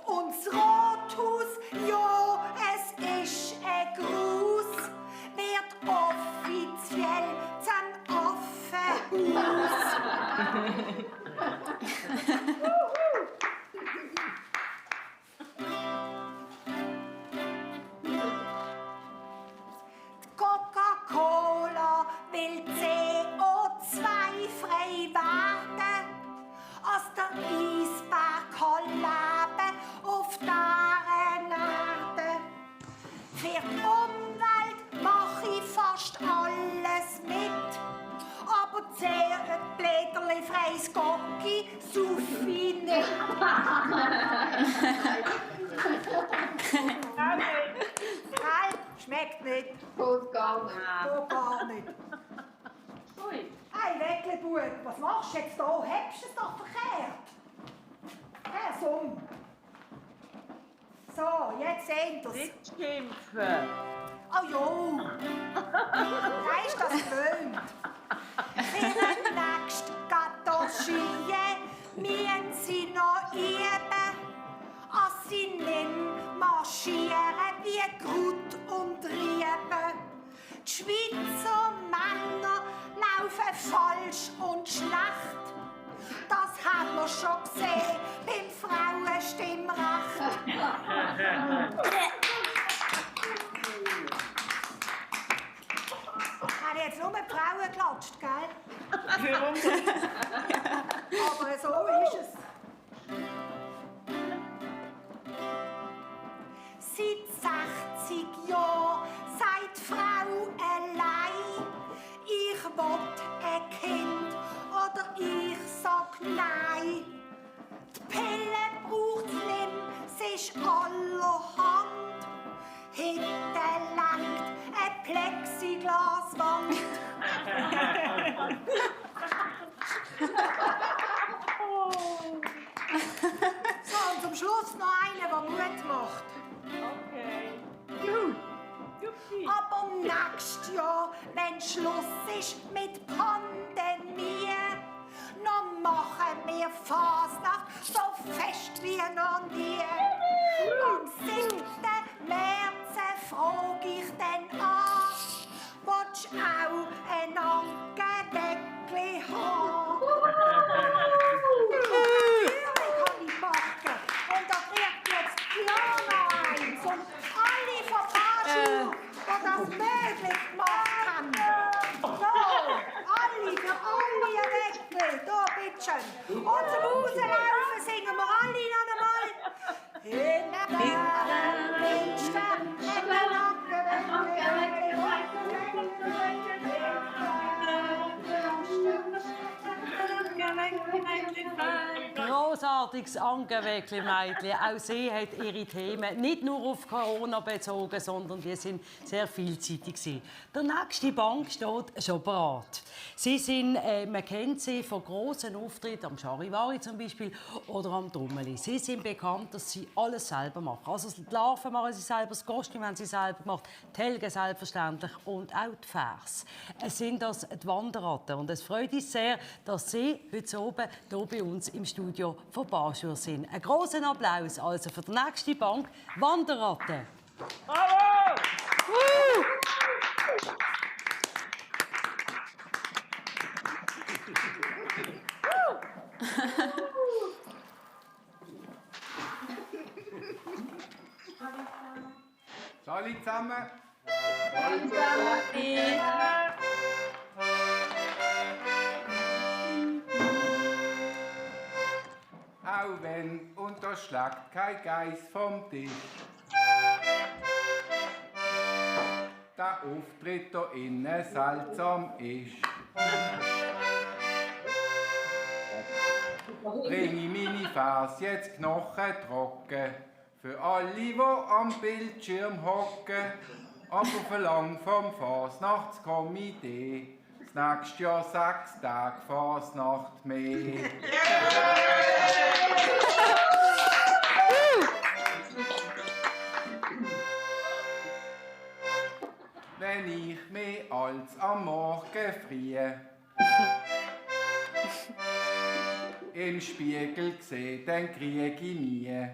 Und das Rathaus, ja, es ist ein Gruß, wird offiziell zum Affenhaus. Coca-Cola will CO2-frei werden, als der Eisberg kann leben auf dieser Erde. Für die Umwelt mache ich fast alles mit, aber Blätterli freies Gocki sauf ich nicht. Schmeckt nicht. Geht gar nicht. Geht gar nicht. Ui. Hey, Weckli-Bub, was machst du jetzt da? Hebst du es doch verkehrt? Herr Sohn. So, jetzt sehen wir es. Nicht schimpfen. Oh jo. Da ist das gewöhnt. Für den nächsten Gatoschie müssen sie noch üben. Als sie nicht marschieren wie Grut und Rieben. Die Schweizer Männer laufen falsch und schlecht. Das haben wir schon gesehen beim Frauenstimmrecht. jetzt nur die Frauen geklatscht, gell? Warum? Aber so ist es. Seit 60 Jahren sagt die Frau allein, ich will ein Kind oder ich sag nein. Die Pille braucht's nicht, sie ist allerhand. Hinten langt eine Plexiglaswand. So, und zum Schluss noch einer, der Mut macht. Okay. Aber nächstes Jahr, wenn Schluss ist mit Pandemie, noch machen wir Fasnacht so fest wie noch nie. Am 7. März frag ich dann an, willst du auch ein Angelweckli haben? Natürlich kann ich backen. Und da kriegt jetzt Jana eins. Und alle von Basel, die das möglich gemacht haben. So, alle, für alle ein Weckli. Da, bitteschön. Und zum Rauslaufen singen wir alle noch einmal. Grossartiges Angeweckli-Mädchen. Auch sie hat ihre Themen nicht nur auf Corona bezogen, sondern die sind sehr vielseitig gewesen. Der nächste Bank steht schon bereit. Sie sind, man kennt sie von grossen Auftritten, am Charivari zum Beispiel oder am Drummeli. Sie sind bekannt, dass sie alles selber machen. Also die Larven machen sie selber, das Kostüm haben sie selber gemacht, die Helge selbstverständlich und auch die Vers. Es sind das die Wanderratten und es freut uns sehr, dass Sie heute oben hier bei uns im Studio von Baschur sind. Einen grossen Applaus also für die nächste Bank Wanderratten. Bravo! Salut zusammen. Auch wenn unterschlägt kein Geist vom Tisch. Der Auftritt da innen seltsam ist. Bring ich meine Vers jetzt knochentrocken für alle, die am Bildschirm hocken. Aber verlang vom Fasnachtskomitee das nächste Jahr 6 Tage Fasnacht mehr. Wenn ich mehr als am Morgen frie im Spiegel sehe, dann krieg ich nie.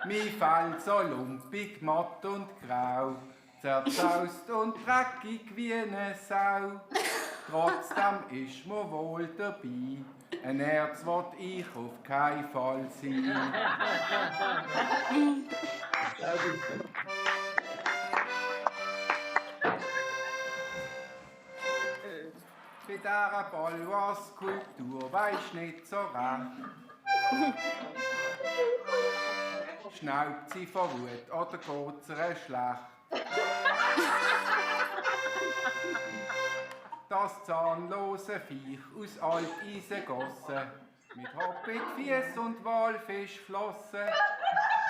Mi Fell so lumpig, matt und grau, zerzaust und dreckig wie eine Sau. Trotzdem ist mir wohl dabei, ein Herz wollt ich auf keinen Fall sein. Bei dieser Balwas-Kultur weisst nicht so recht. Schnaubt sie vor Wut oder geht's ihr schlecht? Das zahnlose Viech aus Alteisen gossen, mit Hobbitfies und Walfischflossen,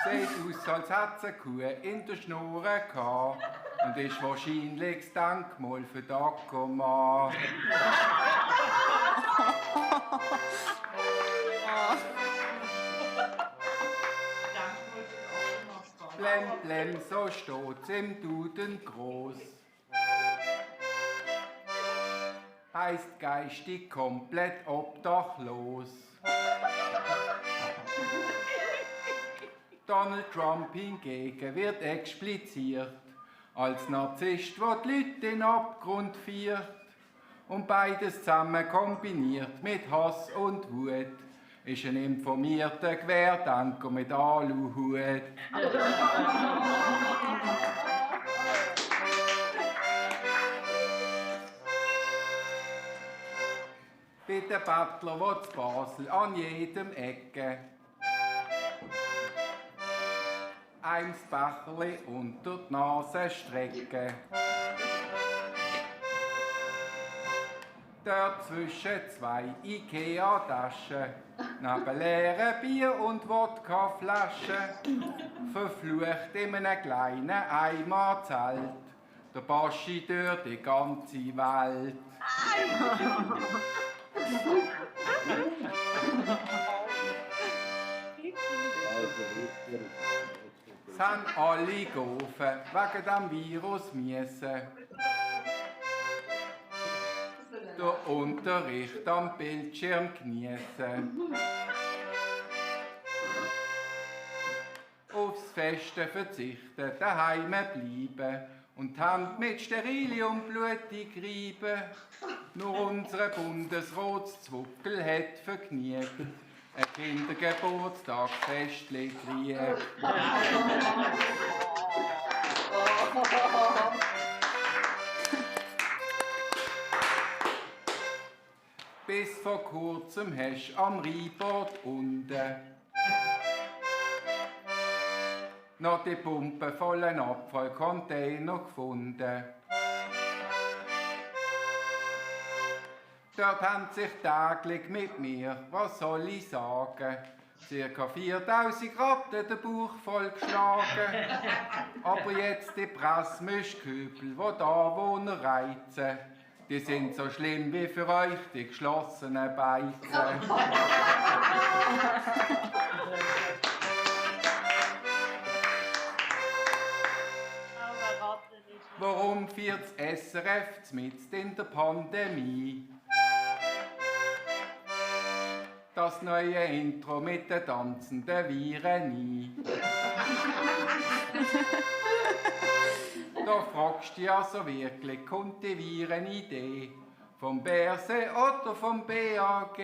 sieht aus, als hätte sie eine Kuh in der Schnur gehabt und ist wahrscheinlich das Denkmal für Dagomar. Blem, blem, so steht's im Duden groß. Heißt geistig komplett obdachlos. Donald Trump hingegen wird expliziert als Narzisst, der die Leute in den Abgrund führt. Und beides zusammen kombiniert mit Hass und Wut ist ein informierter Querdenker mit Aluhut. der Bettler, der zu Basel an jedem Ecke eins Becherli unter die Nase strecke. Dort zwischen zwei Ikea-Taschen, neben leeren Bier- und Wodkaflaschen, verflucht in einem kleinen Eimerzelt der Baschi durch die ganze Welt. Es haben alle geholfen, wegen dem Virus müssen den Unterricht am Bildschirm genießen. Aufs Feste verzichten, daheim bleiben und die Hand mit Sterilium blutig reiben. Nur unser Bundesratszwuckel hat vergnügt, ein Kindergeburtstagsfestli kriegt. Bis vor kurzem hast du am Rheinbad unten noch die pumpenvollen Abfallcontainer gefunden. Dort haben sich täglich mit mir, was soll ich sagen, ca. 4000 Ratten den Bauch vollgeschlagen. Aber jetzt die Pressmischkübel, die da wohnen, reizen, die sind so schlimm wie für euch die geschlossenen Beizen. Warum führt das SRF mitten in der Pandemie das neue Intro mit den tanzenden Viren nie? Da fragst du dich also wirklich, kommt die Virenidee vom BRC oder vom BAG?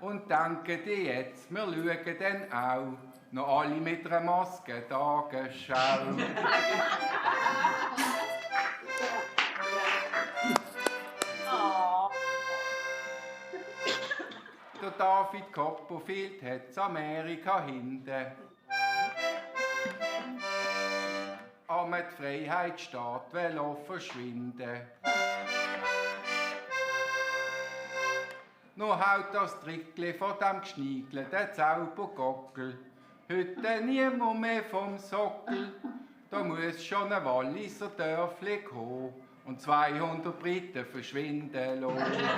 Und denken die jetzt, wir schauen dann auch noch alle mit einer Maske Tagesschau. Der David Copperfield hat's Amerika hinten. Aber die Freiheitsstaat will auch verschwinden. Nur haut das Trickli von dem geschniegelten Zaubergockel heute niemand mehr vom Sockel. Da muss schon ein Walliser Dörfli kommen und 200 Briten verschwinden lassen.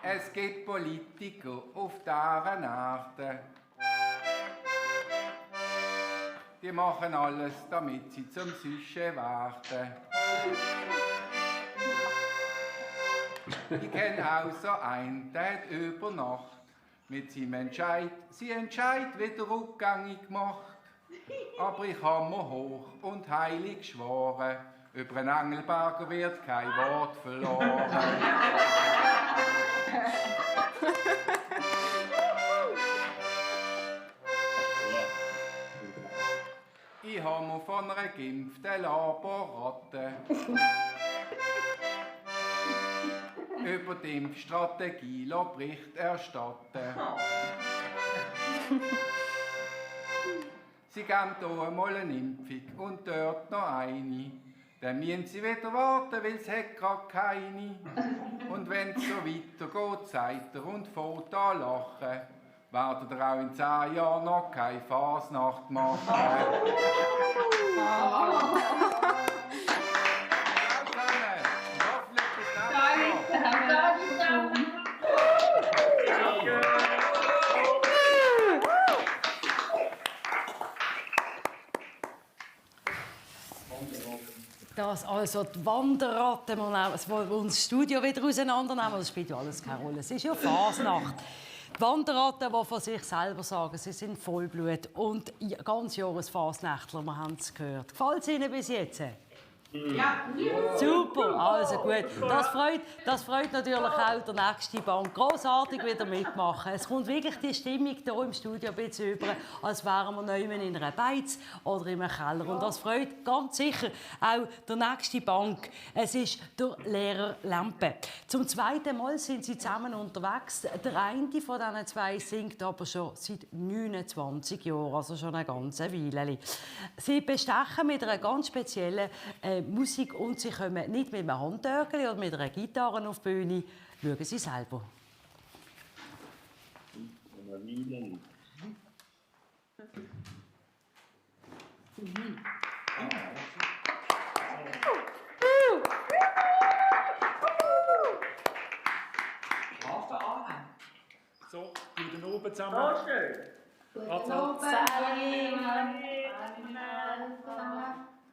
Es gibt Politiker auf deren Erde. Die machen alles, damit sie zum Süschen werden. Ich kenne auch so einen, der hat über Nacht mit seinem Entscheid wieder rückgängig gemacht. Aber ich habe mir hoch und heilig geschworen, über einen Engelberger wird kein Wort verloren. Ich habe mir von einer geimpften Laborratte über die Impfstrategie Bericht erstatten. Sie geben hier einmal eine Impfung und dort noch eine. Dann müssen sie wieder warten, weil es hat gerade keine. Und wenn es so weitergeht, sagt er und fährt an lachen, werdet ihr auch in 10 Jahren noch keine Fasnacht machen. Das also die Wanderratten, die uns das Studio wieder auseinandernehmen, das spielt ja alles keine Rolle. Es ist ja Fasnacht. Die Wanderratten, die von sich selber sagen, sie sind Vollblut und ganz Jahresfasnächtler, wir haben es gehört. Gefällt es Ihnen bis jetzt? Ja. Super, also gut. Das freut natürlich auch der nächste Bank. Grossartig wieder mitmachen. Es kommt wirklich die Stimmung hier im Studio ein bisschen über, als wären wir neu in einer Beiz oder in einem Keller. Und das freut ganz sicher auch der nächste Bank. Es ist der Lehrer Lempe. Zum zweiten Mal sind sie zusammen unterwegs. Der eine von diesen zwei singt aber schon seit 29 Jahren, also schon eine ganze Weile. Sie bestechen mit einer ganz speziellen Musik und sie kommen nicht mit einem Handtögel oder mit einer Gitarre auf die Bühne. Schauen Sie selber. So, guten Abend zusammen. So schön.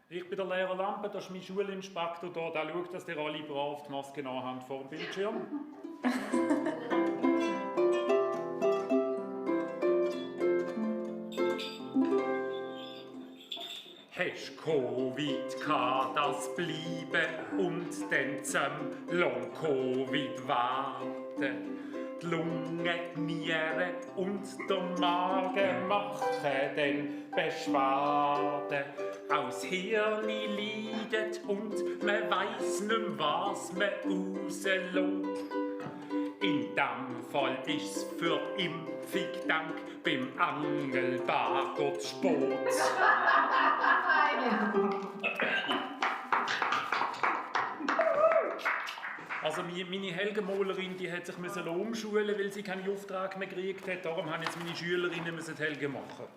Ich bin der Lehrer Lampe, das ist mein Schulinspektor hier. Der schaut, dass ihr alle brav die Maske anhabt vor dem Bildschirm. Hast Covid gehabt, das bleiben und dann zum Long-Covid warten. Die Lunge, die Nieren und der Magen machen dann Beschwerden. Aus Hirn leidet und man weiss nicht, was man rauslässt. In dem Fall ist's für Impfung dank beim Angelbagger zu spät. Also meine Helgenmalerin, die hat sich umschulen, weil sie keinen Auftrag mehr gekriegt hat. Darum haben jetzt meine Schülerinnen die Helgen machen.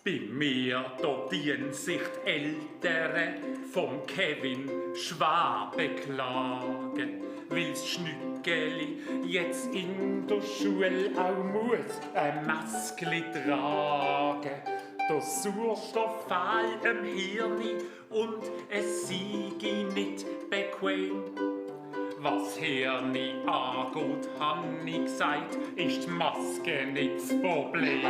Bei mir da dienen sich die Eltern vom Kevin schwer beklagen, weil's Schnückeli jetzt in der Schule auch muss ein Maske tragen. Der Sauerstoff fehlt im Hirn und es sei nicht bequem. Was Hirn angeht, habe ich gesagt, ist die Maske nicht das Problem.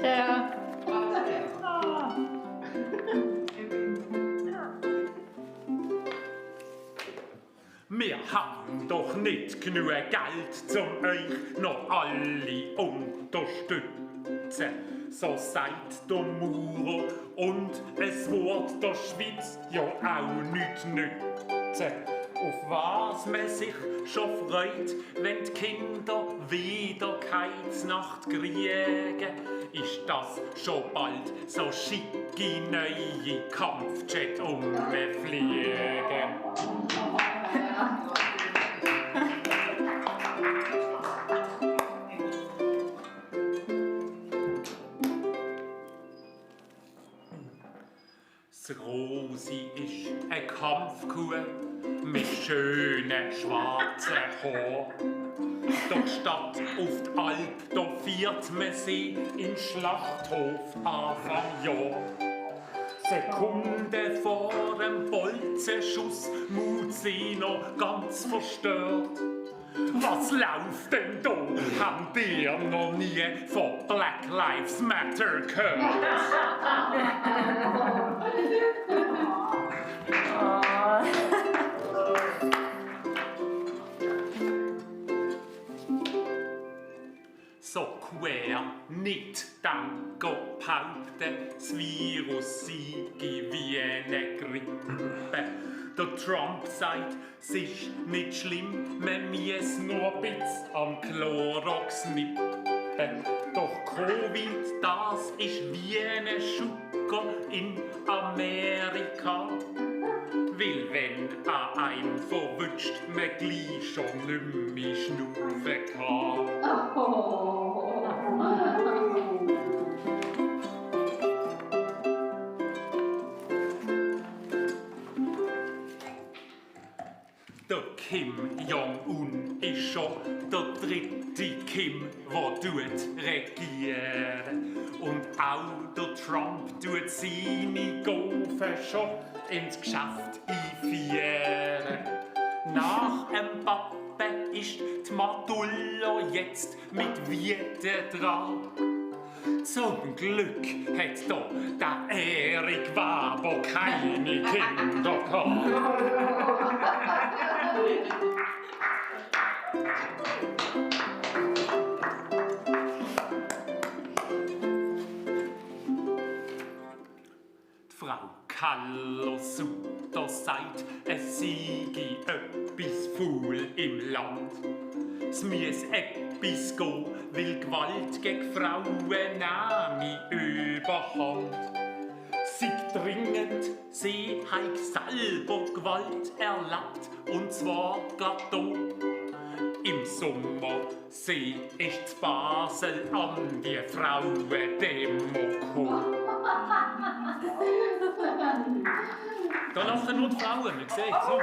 Ja. Wir haben doch nicht genug Geld, um euch noch alle unterstützen. So sagt der Maurer und es wird der Schweiz ja auch nicht nützen. Auf was man sich schon freut, wenn die Kinder wieder keine Nacht kriegen, ist das schon bald so schicke neue Kampfjet umfliegen. Das Rosi ist eine Kampfkuh mit schönen schwarzen Haaren. Doch statt auf die Alp, da fährt man sie in Schlachthof Anfang Jahr. Sekunde vor dem Bolzenschuss mut sie noch ganz verstört. Was läuft denn da? Habt ihr noch nie von Black Lives Matter gehört? So quer nicht dann behaupten, das Virus sei wie eine Grippe. Der Trump sagt, es ist nicht schlimm, man muss nur ein bisschen am Chlorox nippen. Doch Covid, das ist wie eine Schucker in Amerika. Weil wenn einen verwünscht, man gleich schon nicht mehr schnaufen kann. Der Kim Jong-un ist schon der dritte Kim, der regiert. Und auch der Trump tut seine Gaufen schon ins Geschäft einführen. Nach dem Pappe ist die Matullo jetzt mit Wiete dran. Zum Glück hat da der Erik Waber keine Kinder gehabt. Die Frau Kallosuter sagt, es sei etwas faul im Land. Es muss etwas gehen, weil Gewalt gegen Frauen nehme Überhand. Sie dringend, sie hat selber Gewalt erlebt, und zwar grad hier. Im Sommer, sie ist zu Basel an die Frauendemo gekommen. Da lachen nur die Frauen, man sieht so.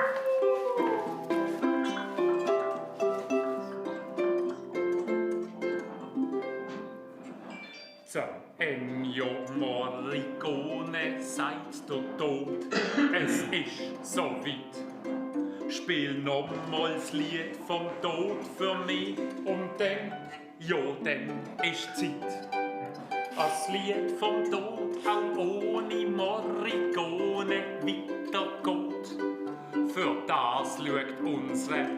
So, Ennio Morricone sagt der Tod, es ist so weit. Spiel nochmal das Lied vom Tod für mich und dann, ja, dann ist Zeit. Das Lied vom Tod auch ohne Morricone weitergeht. Für das schaut unsere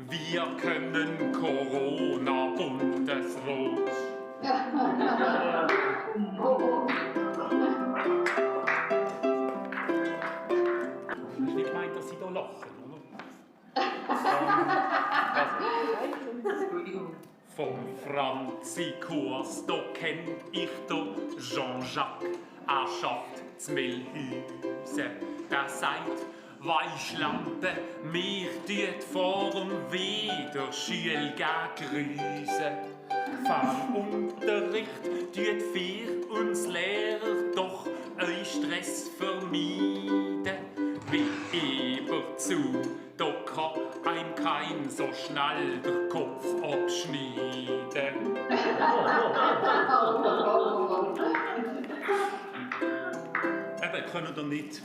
Wir können Corona-Bundesrat. Ich nicht gemeint, dass Sie da lachen, oder? Vom Franzi-Kurs, da kenn ich da Jean-Jacques, er schafft Z'Millhüse. Der sagt, Weichlampe, mich tut vorm wieder Schülgang grüße. Fernunterricht tut für uns Lehrer doch euch Stress vermeiden. Wie immerzu, da kann einem kein so schnell der Kopf abschneiden. Eben, können wir nicht.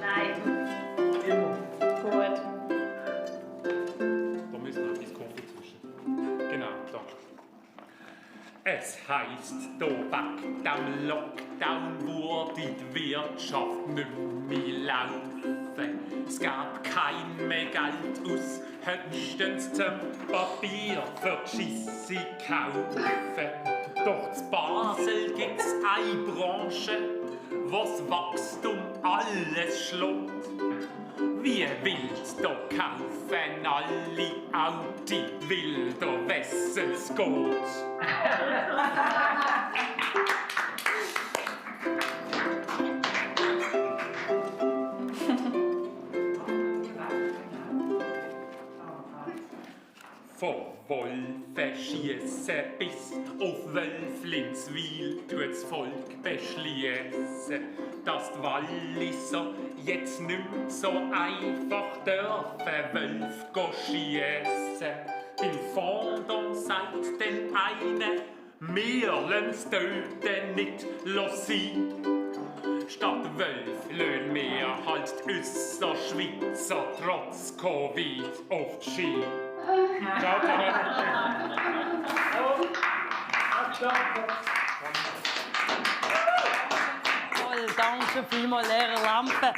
Nein. Immer. Gut. Da müssen wir etwas kochen zwischen. Genau, da. Es heisst, da weg dem Lockdown wurde die Wirtschaft nicht mehr laufen. Es gab kein mehr Geld aus, höchstens zum Papier für die Scheisse kaufen. Doch zu Basel gibt's eine Branche, was Wachstum alles schlägt. Wie wild, da kaufen alle auch die wilder Wessels geht. Von Wolfen schiessen bis auf Wölflinswil tut's Volk beschließen, dass die Walliser jetzt nicht mehr so einfach dürfen Wölfe schiessen. Im Fondant sagt denn eine, wir lassen's töten nicht sein. Statt Wölf löhnen wir halt die Össerschweizer trotz Covid auf die Ski. Ciao zusammen. Toll, danke vielmals, Lehrer Lampe.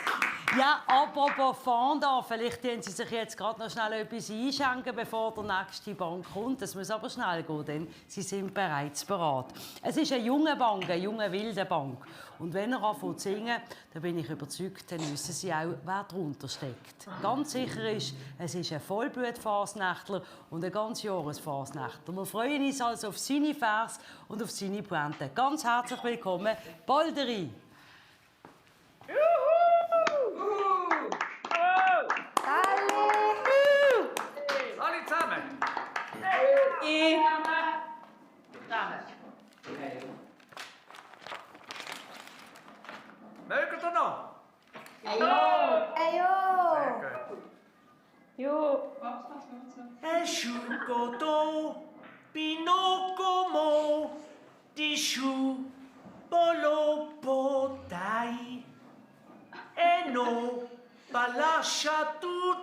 Ja, apropos Fondant, vielleicht können Sie sich jetzt gerade noch schnell etwas einschenken, bevor der nächste Bank kommt. Das muss aber schnell gehen, denn Sie sind bereits bereit. Es ist eine junge Bank, eine junge wilde Bank. Und wenn er anfängt zu singen, dann bin ich überzeugt, dann wissen Sie auch, wer darunter steckt. Ganz sicher ist, es ist ein Vollblut-Fasnächtler und ein ganz Jahres-Fasnächtler. Wir freuen uns also auf seine Vers und auf seine Pointe. Ganz herzlich willkommen, Bolderi! Alle zusammen! Mögt ihr noch? Asciugo Pinocchio Disciu Bolo dai e no Balascia tu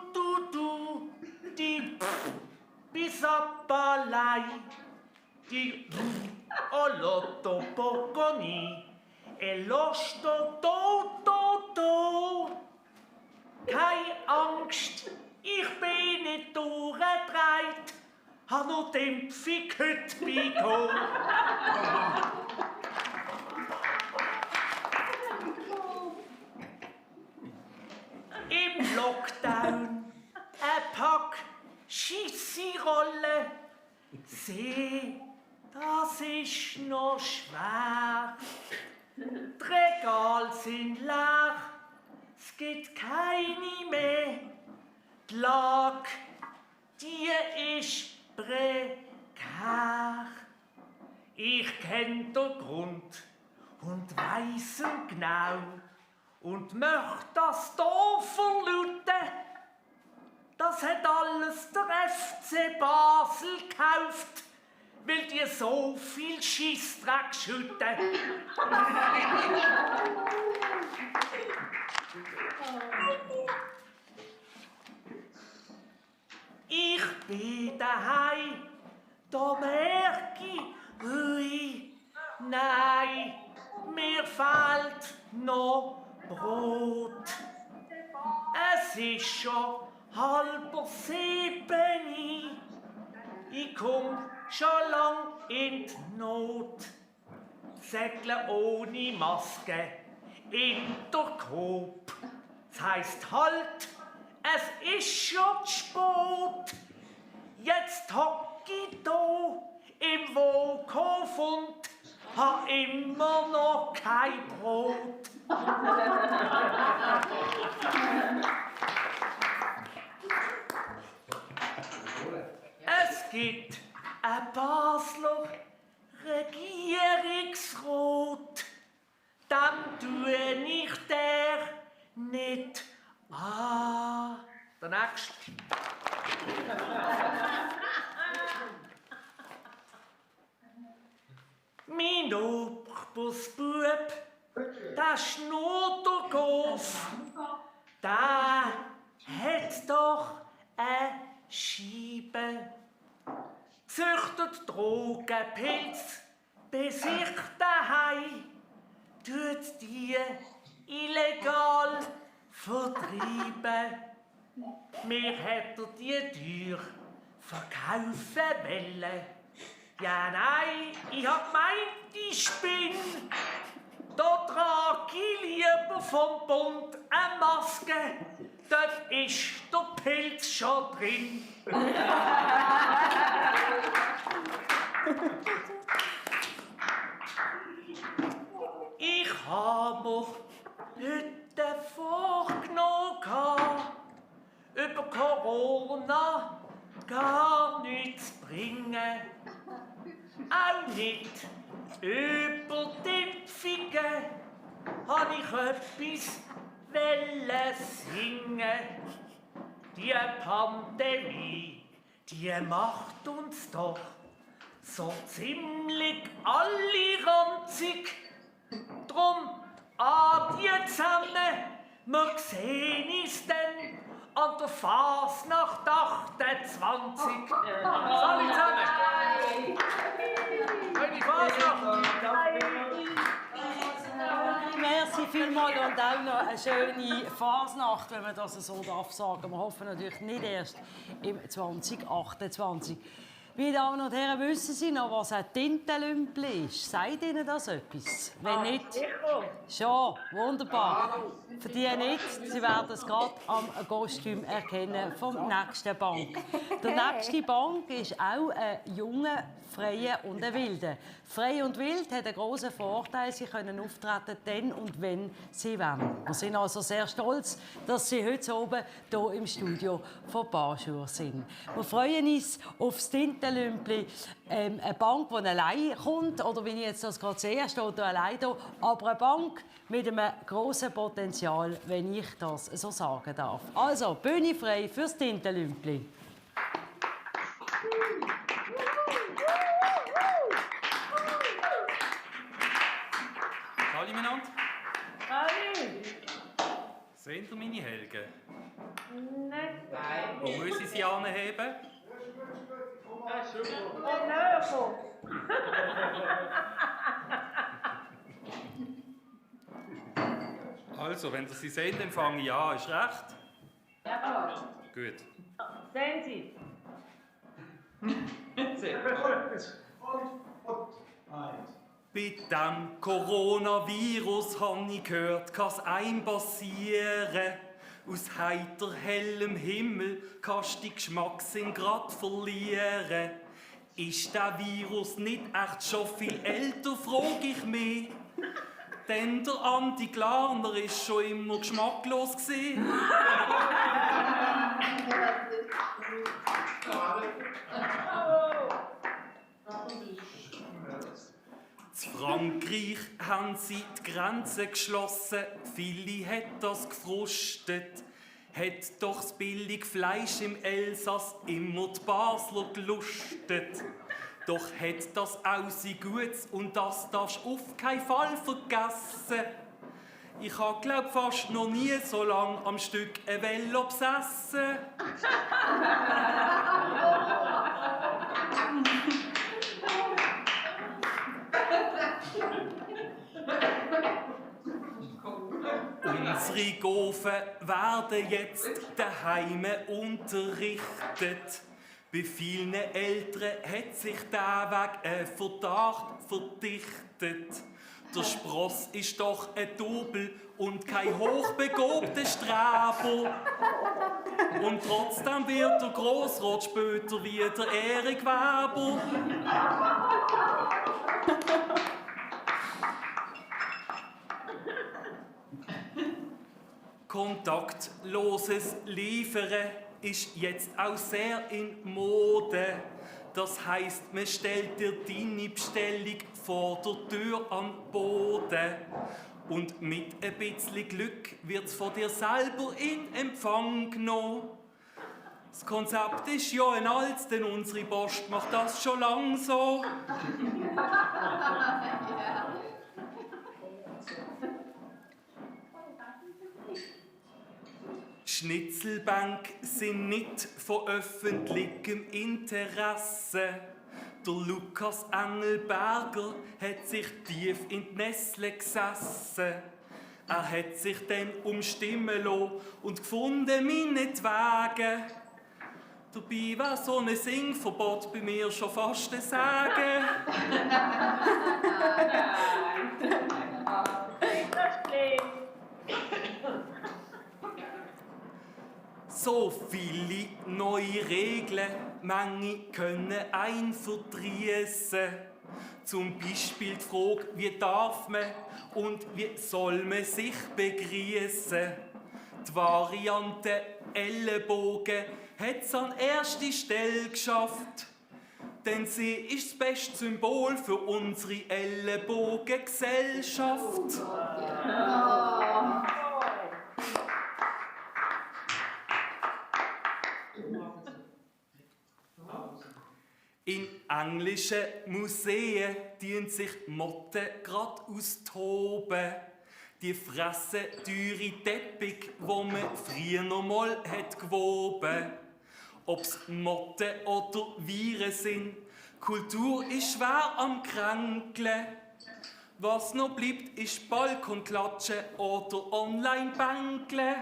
Sapalei, di Olotto Bocconi e lo sto to. Keine Angst, ich bin nicht durchgedreht, hab nur Dämpfung heute bekommen. Im Lockdown ein Pack Schissi-Rolle. Seh, das ist noch schwer. Die Regale sind leer, es gibt keine mehr. Die Lage, die ist prekär. Ich kenn den Grund und weiss ihn genau und möchte das hier verlauten. Das hat alles der FC Basel gekauft, weil die so viel Scheissdreck schütten. Ich bin daheim, da merke ich, ui, nein, mir fehlt noch Brot. Es ist schon 6:30. Ich komm schon lang in die Not. Segeln ohne Maske in der Coop. Das heisst halt, es ist schon zu spät. Jetzt hock ich da im Wohnhof und hab immer noch kein Brot. Es gibt ein Basler Regierungsrat, dem tue ich der nicht an. Der nächste. Mein Nachbarsbub, der Schnurtergoff, der hat doch eine Scheibe. Züchtet Drogenpilz, bis ich daheim, tut die illegal vertreiben. Mir hätte die Tür verkaufen wollen. Ja, nein, ich hab gemeint, ich spinne. Da trag ich lieber vom Bund eine Maske. Dort ist der Pilz schon drin. Ich habe mir heute vorgenommen, über Corona gar nichts bringen. Auch nicht über die Impfungen habe ich etwas singen. Die Pandemie, die macht uns doch so ziemlich alle ranzig. Drum adieu zusammen, wir sehen uns dann an der Fasnacht 28. Salut zusammen! Schöne Fasnacht! Merci vielmals und auch noch eine schöne Fasnacht, wenn man das so darf sagen. Wir hoffen natürlich nicht erst im 2028. Meine Damen und Herren, wissen Sie noch, was ein Tintenlümpel ist? Sagt Ihnen das etwas? Wenn nicht, schon, wunderbar. Für die nicht, Sie werden es gerade am Kostüm erkennen vom nächsten Bank. Der nächste Bank ist auch ein junger, freier und ein wilder. Frei und wild hat einen grossen Vorteil, sie können auftreten, dann und wenn sie wollen. Wir sind also sehr stolz, dass Sie heute oben hier im Studio von Barschur sind. Wir freuen uns auf das Tintenlümpli, eine Bank, die allein kommt, oder wie ich jetzt das gerade sehe, steht allein hier, aber eine Bank mit einem grossen Potenzial, wenn ich das so sagen darf. Also, Bühne frei fürs Tintenlümpli. Hallo miteinander. Hallo. Sind ihr meine Helgen? Nein. Wo muss ich sie anheben? Also, wenn ihr sie sehen, dann fange ich an. Ist recht? Ja. Gut. Sehen Sie. Bei dem Coronavirus habe ich gehört, kann's einem passieren. Aus heiter hellem Himmel kannst die Geschmackssinn grad verlieren. Ist der Virus nicht echt schon viel älter, frag ich mich. Denn der Andi Glarner ist schon immer geschmacklos gsi. In Frankreich haben sie die Grenzen geschlossen, viele hat das gefrustet. Hat doch das billige Fleisch im Elsass immer die Basler gelustet. Doch hat das auch sein Gutes und das darfst du auf keinen Fall vergessen. Ich hab glaub fast noch nie so lang am Stück ein Velo besessen. Unsere Gofen werden jetzt daheim unterrichtet. Bei vielen Eltern hat sich der Weg ein Verdacht verdichtet. Der Spross ist doch ein Double und kein hochbegabter Streber. Und trotzdem wird der Grossrat später wieder Ehrengewerber. Kontaktloses Liefern ist jetzt auch sehr in Mode. Das heisst, man stellt dir deine Bestellung vor der Tür an den Boden. Und mit ein bisschen Glück wird's von dir selber in Empfang genommen. Das Konzept ist ja ein altes, denn unsere Post macht das schon lang so. Schnitzelbank sind nicht von öffentlichem Interesse. Der Lukas Engelberger hat sich tief in die Nestle gesessen. Er hat sich dann umstimmen lassen und gefunden, meinetwegen. Dabei war so ein Singverbot bei mir schon fast ein Sagen. So viele neue Regeln, manche können einen verdriessen. Zum Beispiel die Frage, wie darf man und wie soll man sich begrüßen. Die Variante Ellenbogen hat es an erste Stelle geschafft. Denn sie ist das beste Symbol für unsere Ellenbogengesellschaft. In englischen Museen tun sich Motten grad austoben. Die fressen teure Teppich, wo man früher noch mal hat gewoben. Ob's Motten oder Viren sind, Kultur ist schwer am Kränkeln. Was noch bleibt, ist Balkonklatschen oder Online-Bänkeln.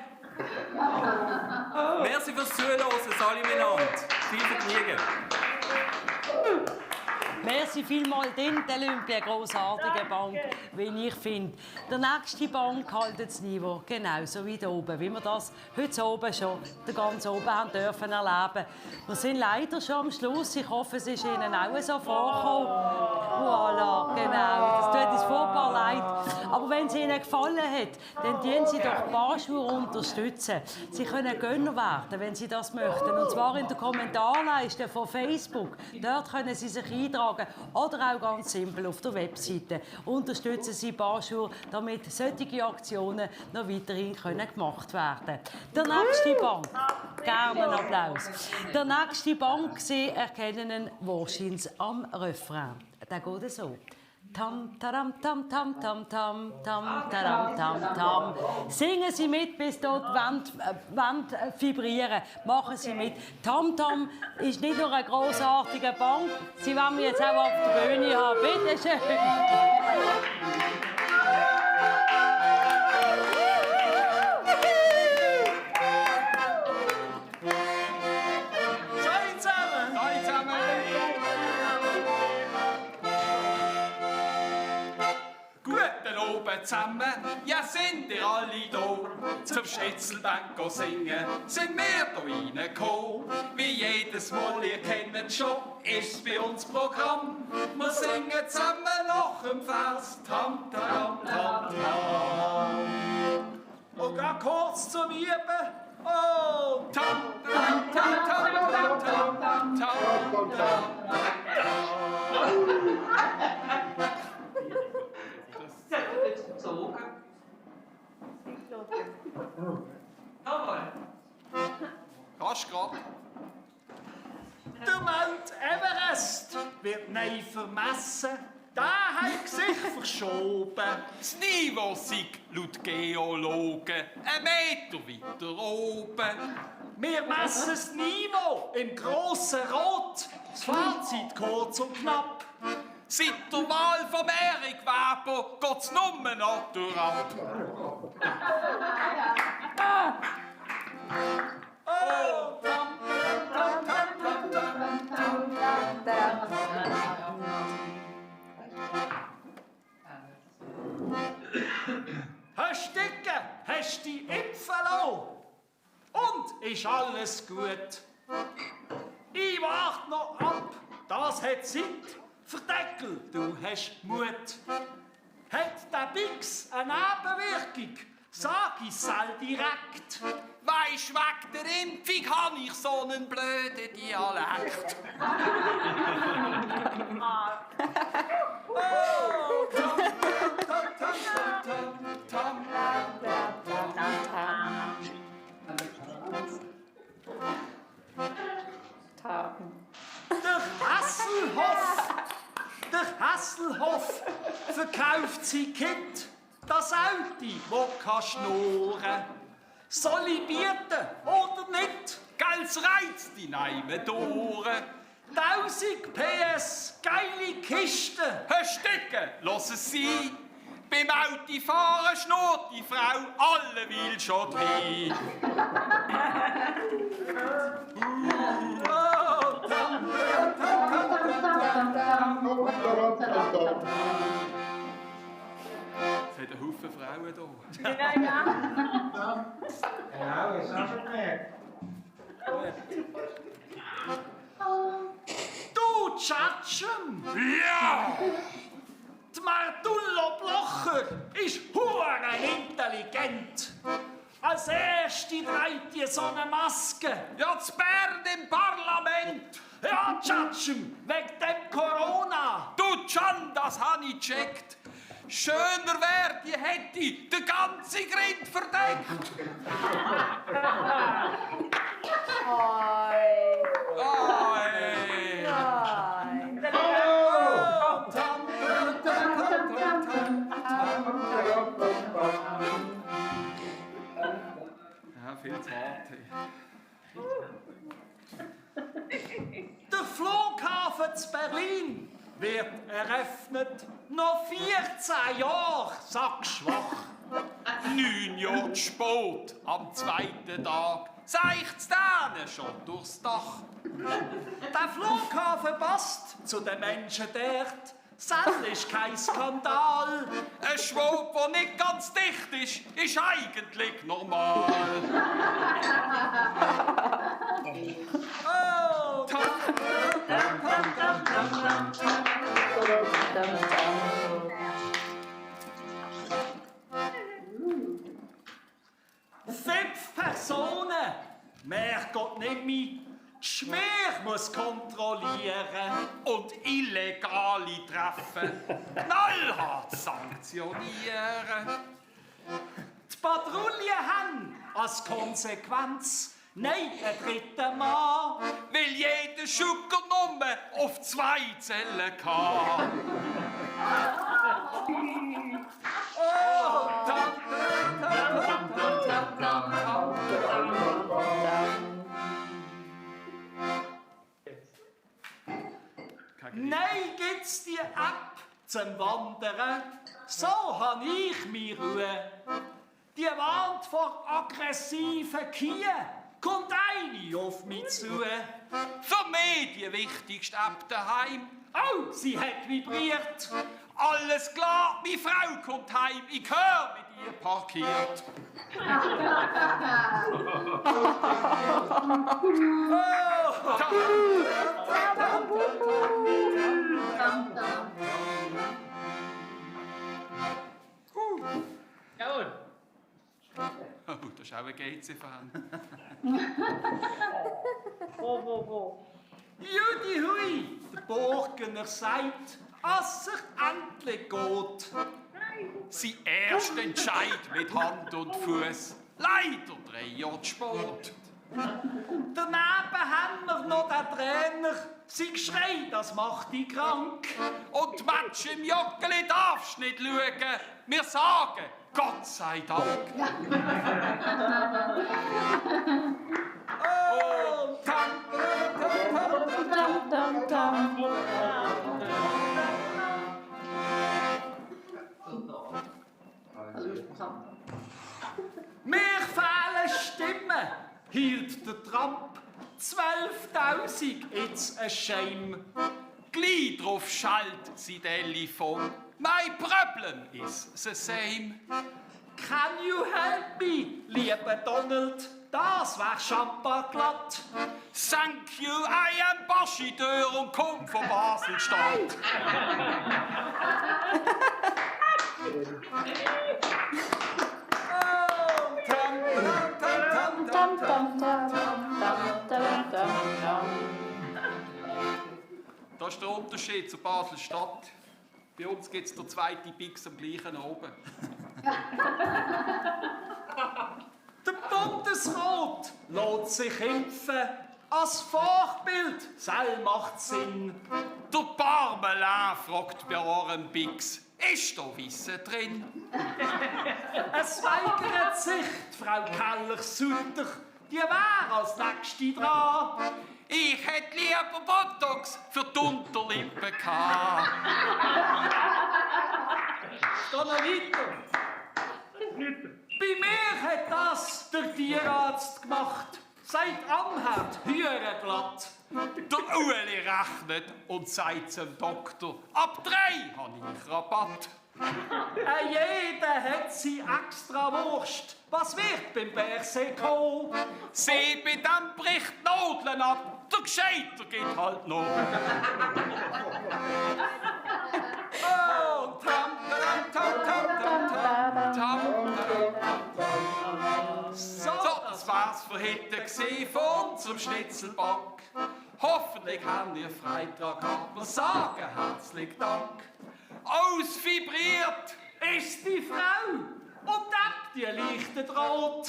Merci fürs Zuhören, alle miteinander. Viel Vergnügen. Merci vielmals den Olympia, grossartige Bank, wie ich finde. Der nächste Bank hält das Niveau genauso wie hier oben, wie wir das heute oben schon den ganzen oben haben dürfen erleben. Wir sind leider schon am Schluss. Ich hoffe, es ist Ihnen auch so vorgekommen. Voilà, genau. Das tut uns furchtbar leid. Aber wenn es Ihnen gefallen hat, dann tun Sie doch Barschur unterstützen. Sie können Gönner werden, wenn Sie das möchten. Und zwar in der Kommentarleiste von Facebook. Dort können Sie sich eintragen. Oder auch ganz simpel auf der Webseite. Unterstützen Sie Barschur, damit solche Aktionen noch weiterhin gemacht werden können. Der nächste Bank. Gerne einen Applaus. Der nächste Bank, Sie erkennen ihn wahrscheinlich am Refrain. Der geht so. Tam, taram, tam, tam, tam, tam, tam, taram, tam, tam. Singen Sie mit, bis dort die Wände vibrieren. Machen Sie mit. Tam Tam ist nicht nur ein grossartiger Bank. Sie wollen mich jetzt auch auf der Bühne haben. Bitte schön. Zusammen, ja sind ihr alle da, zum Schnitzelbank singen, sind wir da reingekommen. Wie jedes Mal, ihr kennt schon, ist bei uns Programm. Wir singen zusammen nach dem Vers, tam, tam, tam, tam. Und geh kurz zum Üben, oh, tam, tam, tam, tam, tam, tam, tam, tam, tam. Kannst grad. Der Mount Everest wird neu vermessen. Der hat sich verschoben. Das Niveau sei laut Geologen 1 Meter weiter oben. Wir messen das Niveau im grossen Rot. Das Fazit kurz und knapp. Seit der Wahl von Erik Weber geht's nur noch durchab. Oh, tam, tam, tam, tam, tam, tam, Hast du Dicke? Hast du die impfen lassen? Und ist alles gut? Ich warte noch ab, das hat Zeit. Verdeckel, du hast Mut. Hat der Bix eine Nebenwirkung? Sag ich's all direkt. Weisst, wegen der Impfung hab ich so einen blöden Dialekt. Oh, tam, tam, tam, tam, tam. Der Hasselhoff verkauft sein Kind. Das Auto, wo kann schnurren. Soll ich bieten oder nicht? Gels reizt die Neimedoren. 1000 PS, geile Kiste. Herr Stecke, lass es sein. Beim Autofahren schnurrt die Frau alleweil schon drin. Es hat einen Haufen Frauen hier. Ja. Genau, ist auch schon gemerkt. Du, Tschatschem! Ja! Die Martullo Blocher ist intelligent. Als erste trägt die so eine Maske. Ja, zu Bern im Parlament. Ja, Tschatschem, wegen dem Corona. Du, Can, das hab ich gecheckt. Schöner wär, die hätte den ganzen Grind verdeckt. Oi. Oi. Ja, viel zu hart. Der Flughafen zu Berlin wird eröffnet. Noch 14 Jahre, sag schwach. 9 Jahre zu spät, am 2. Tag, seicht's denen schon durchs Dach. Der Flughafen passt zu den Menschen dort. Das ist kein Skandal. Ein Schwab, der nicht ganz dicht ist eigentlich normal. Oh, Fünf Personen, mehr geht nicht mehr. Die Schmier muss kontrollieren und Illegale treffen, knallhart sanktionieren. Die Patrouille haben als Konsequenz nein, ein dritter Mann, weil jeder Schucker nur auf 2 Zellen kann. Oh, Nein, gibt's die App zum Wandern? So han ich mi Ruhe. Die warnt vor aggressiven Kühen. Kommt eine auf mich zu. Für mich die wichtigste App daheim. Oh, sie hat vibriert. Alles klar, meine Frau kommt heim. Ich hör mit ihr parkiert. Jawohl. Oh, das ist auch ein GC-Fan. Wo? Judi hui, der Burgener sagt, als sich endlich geht. Sein erster Entscheid mit Hand und Fuß. Leider 3 Jahre zu spät. Daneben haben wir noch den Trainer. Sein Geschrei, das macht dich krank. Und die Match im Joggeli darfst nicht schauen. Wir sagen, Gott sei Dank. Oh, Mir fehlen Stimmen, hielt der Trump. 12.000, it's a shame. Gleich drauf schallt sein Telefon. My problem is the same. Can you help me, lieber Donald? Das wär Champa glatt. Thank you, I am Ambassadeur und komm von Basel-Stadt. Das ist der Unterschied zu Basel-Stadt. Bei uns gibt es den zweiten Pix am gleichen oben. Der Bundesrat lässt sich impfen. Als Vorbild, sel macht Sinn. Der Parmelin fragt bei eurem Pix, ist da Wissen drin? Es weigert sich die Frau Keller-Sutter, die wär als Nächste dran. Ich hätte lieber Botox für die Unterlippe gehabt. Geh noch weiter. Bei mir hat das der Tierarzt gemacht. Seit Amherd Hühnerglatt. Der Ueli rechnet und sagt zum Doktor, ab 3 habe ich Rabatt. Jeder hat sie extra Wurst. Was wird beim Bergsee-Kohl? Sie bei dem bricht Nadeln ab, der Gescheiter geht halt noch. Oh, so, das war's für heute gesehen von unserem Schnitzelbank. Hoffentlich haben ihr Freitag gehabt. Wir sagen herzlichen Dank. Ausvibriert ist die Frau und die leichte Rot.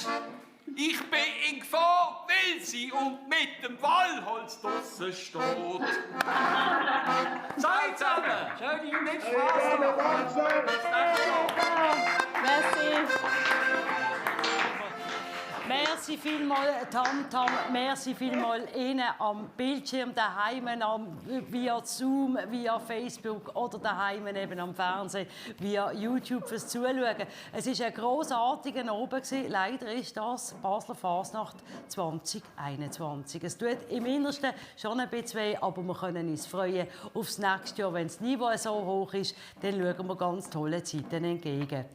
Ich bin in Gefahr, weil sie und mit dem Wallholz draussen steht. Seid zusammen! Schön, Ihnen nicht Spaß gemacht. Merci. Merci vielmals, Tam. Merci vielmals Ihnen am Bildschirm daheim, via Zoom, via Facebook oder daheim eben am Fernsehen, via YouTube fürs Zuschauen. Es war ein grossartiger Abend. Leider ist das Basler Fasnacht 2021. Es tut im Innersten schon ein bisschen weh, aber wir können uns freuen aufs nächste Jahr. Wenn das Niveau so hoch ist, dann schauen wir ganz tolle Zeiten entgegen.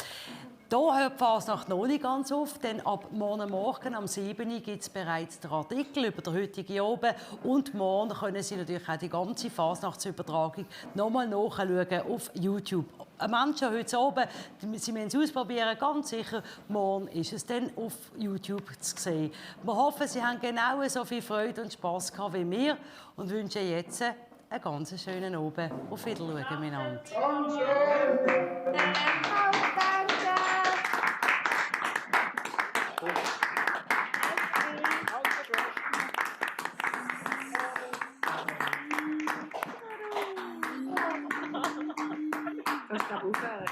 Hier hört die Fasnacht noch nicht ganz auf, denn ab morgen am 7. Uhr gibt es bereits den Artikel über den heutigen Abend. Und morgen können Sie natürlich auch die ganze Fasnachtsübertragung nochmal nachschauen auf YouTube. Manche heute Abend, Sie müssen es ausprobieren, ganz sicher, morgen ist es dann auf YouTube zu sehen. Wir hoffen, Sie haben genau so viel Freude und Spass gehabt wie wir und wünschen jetzt einen ganz schönen Abend. Auf Wiedersehen miteinander. Kannst du aufhören?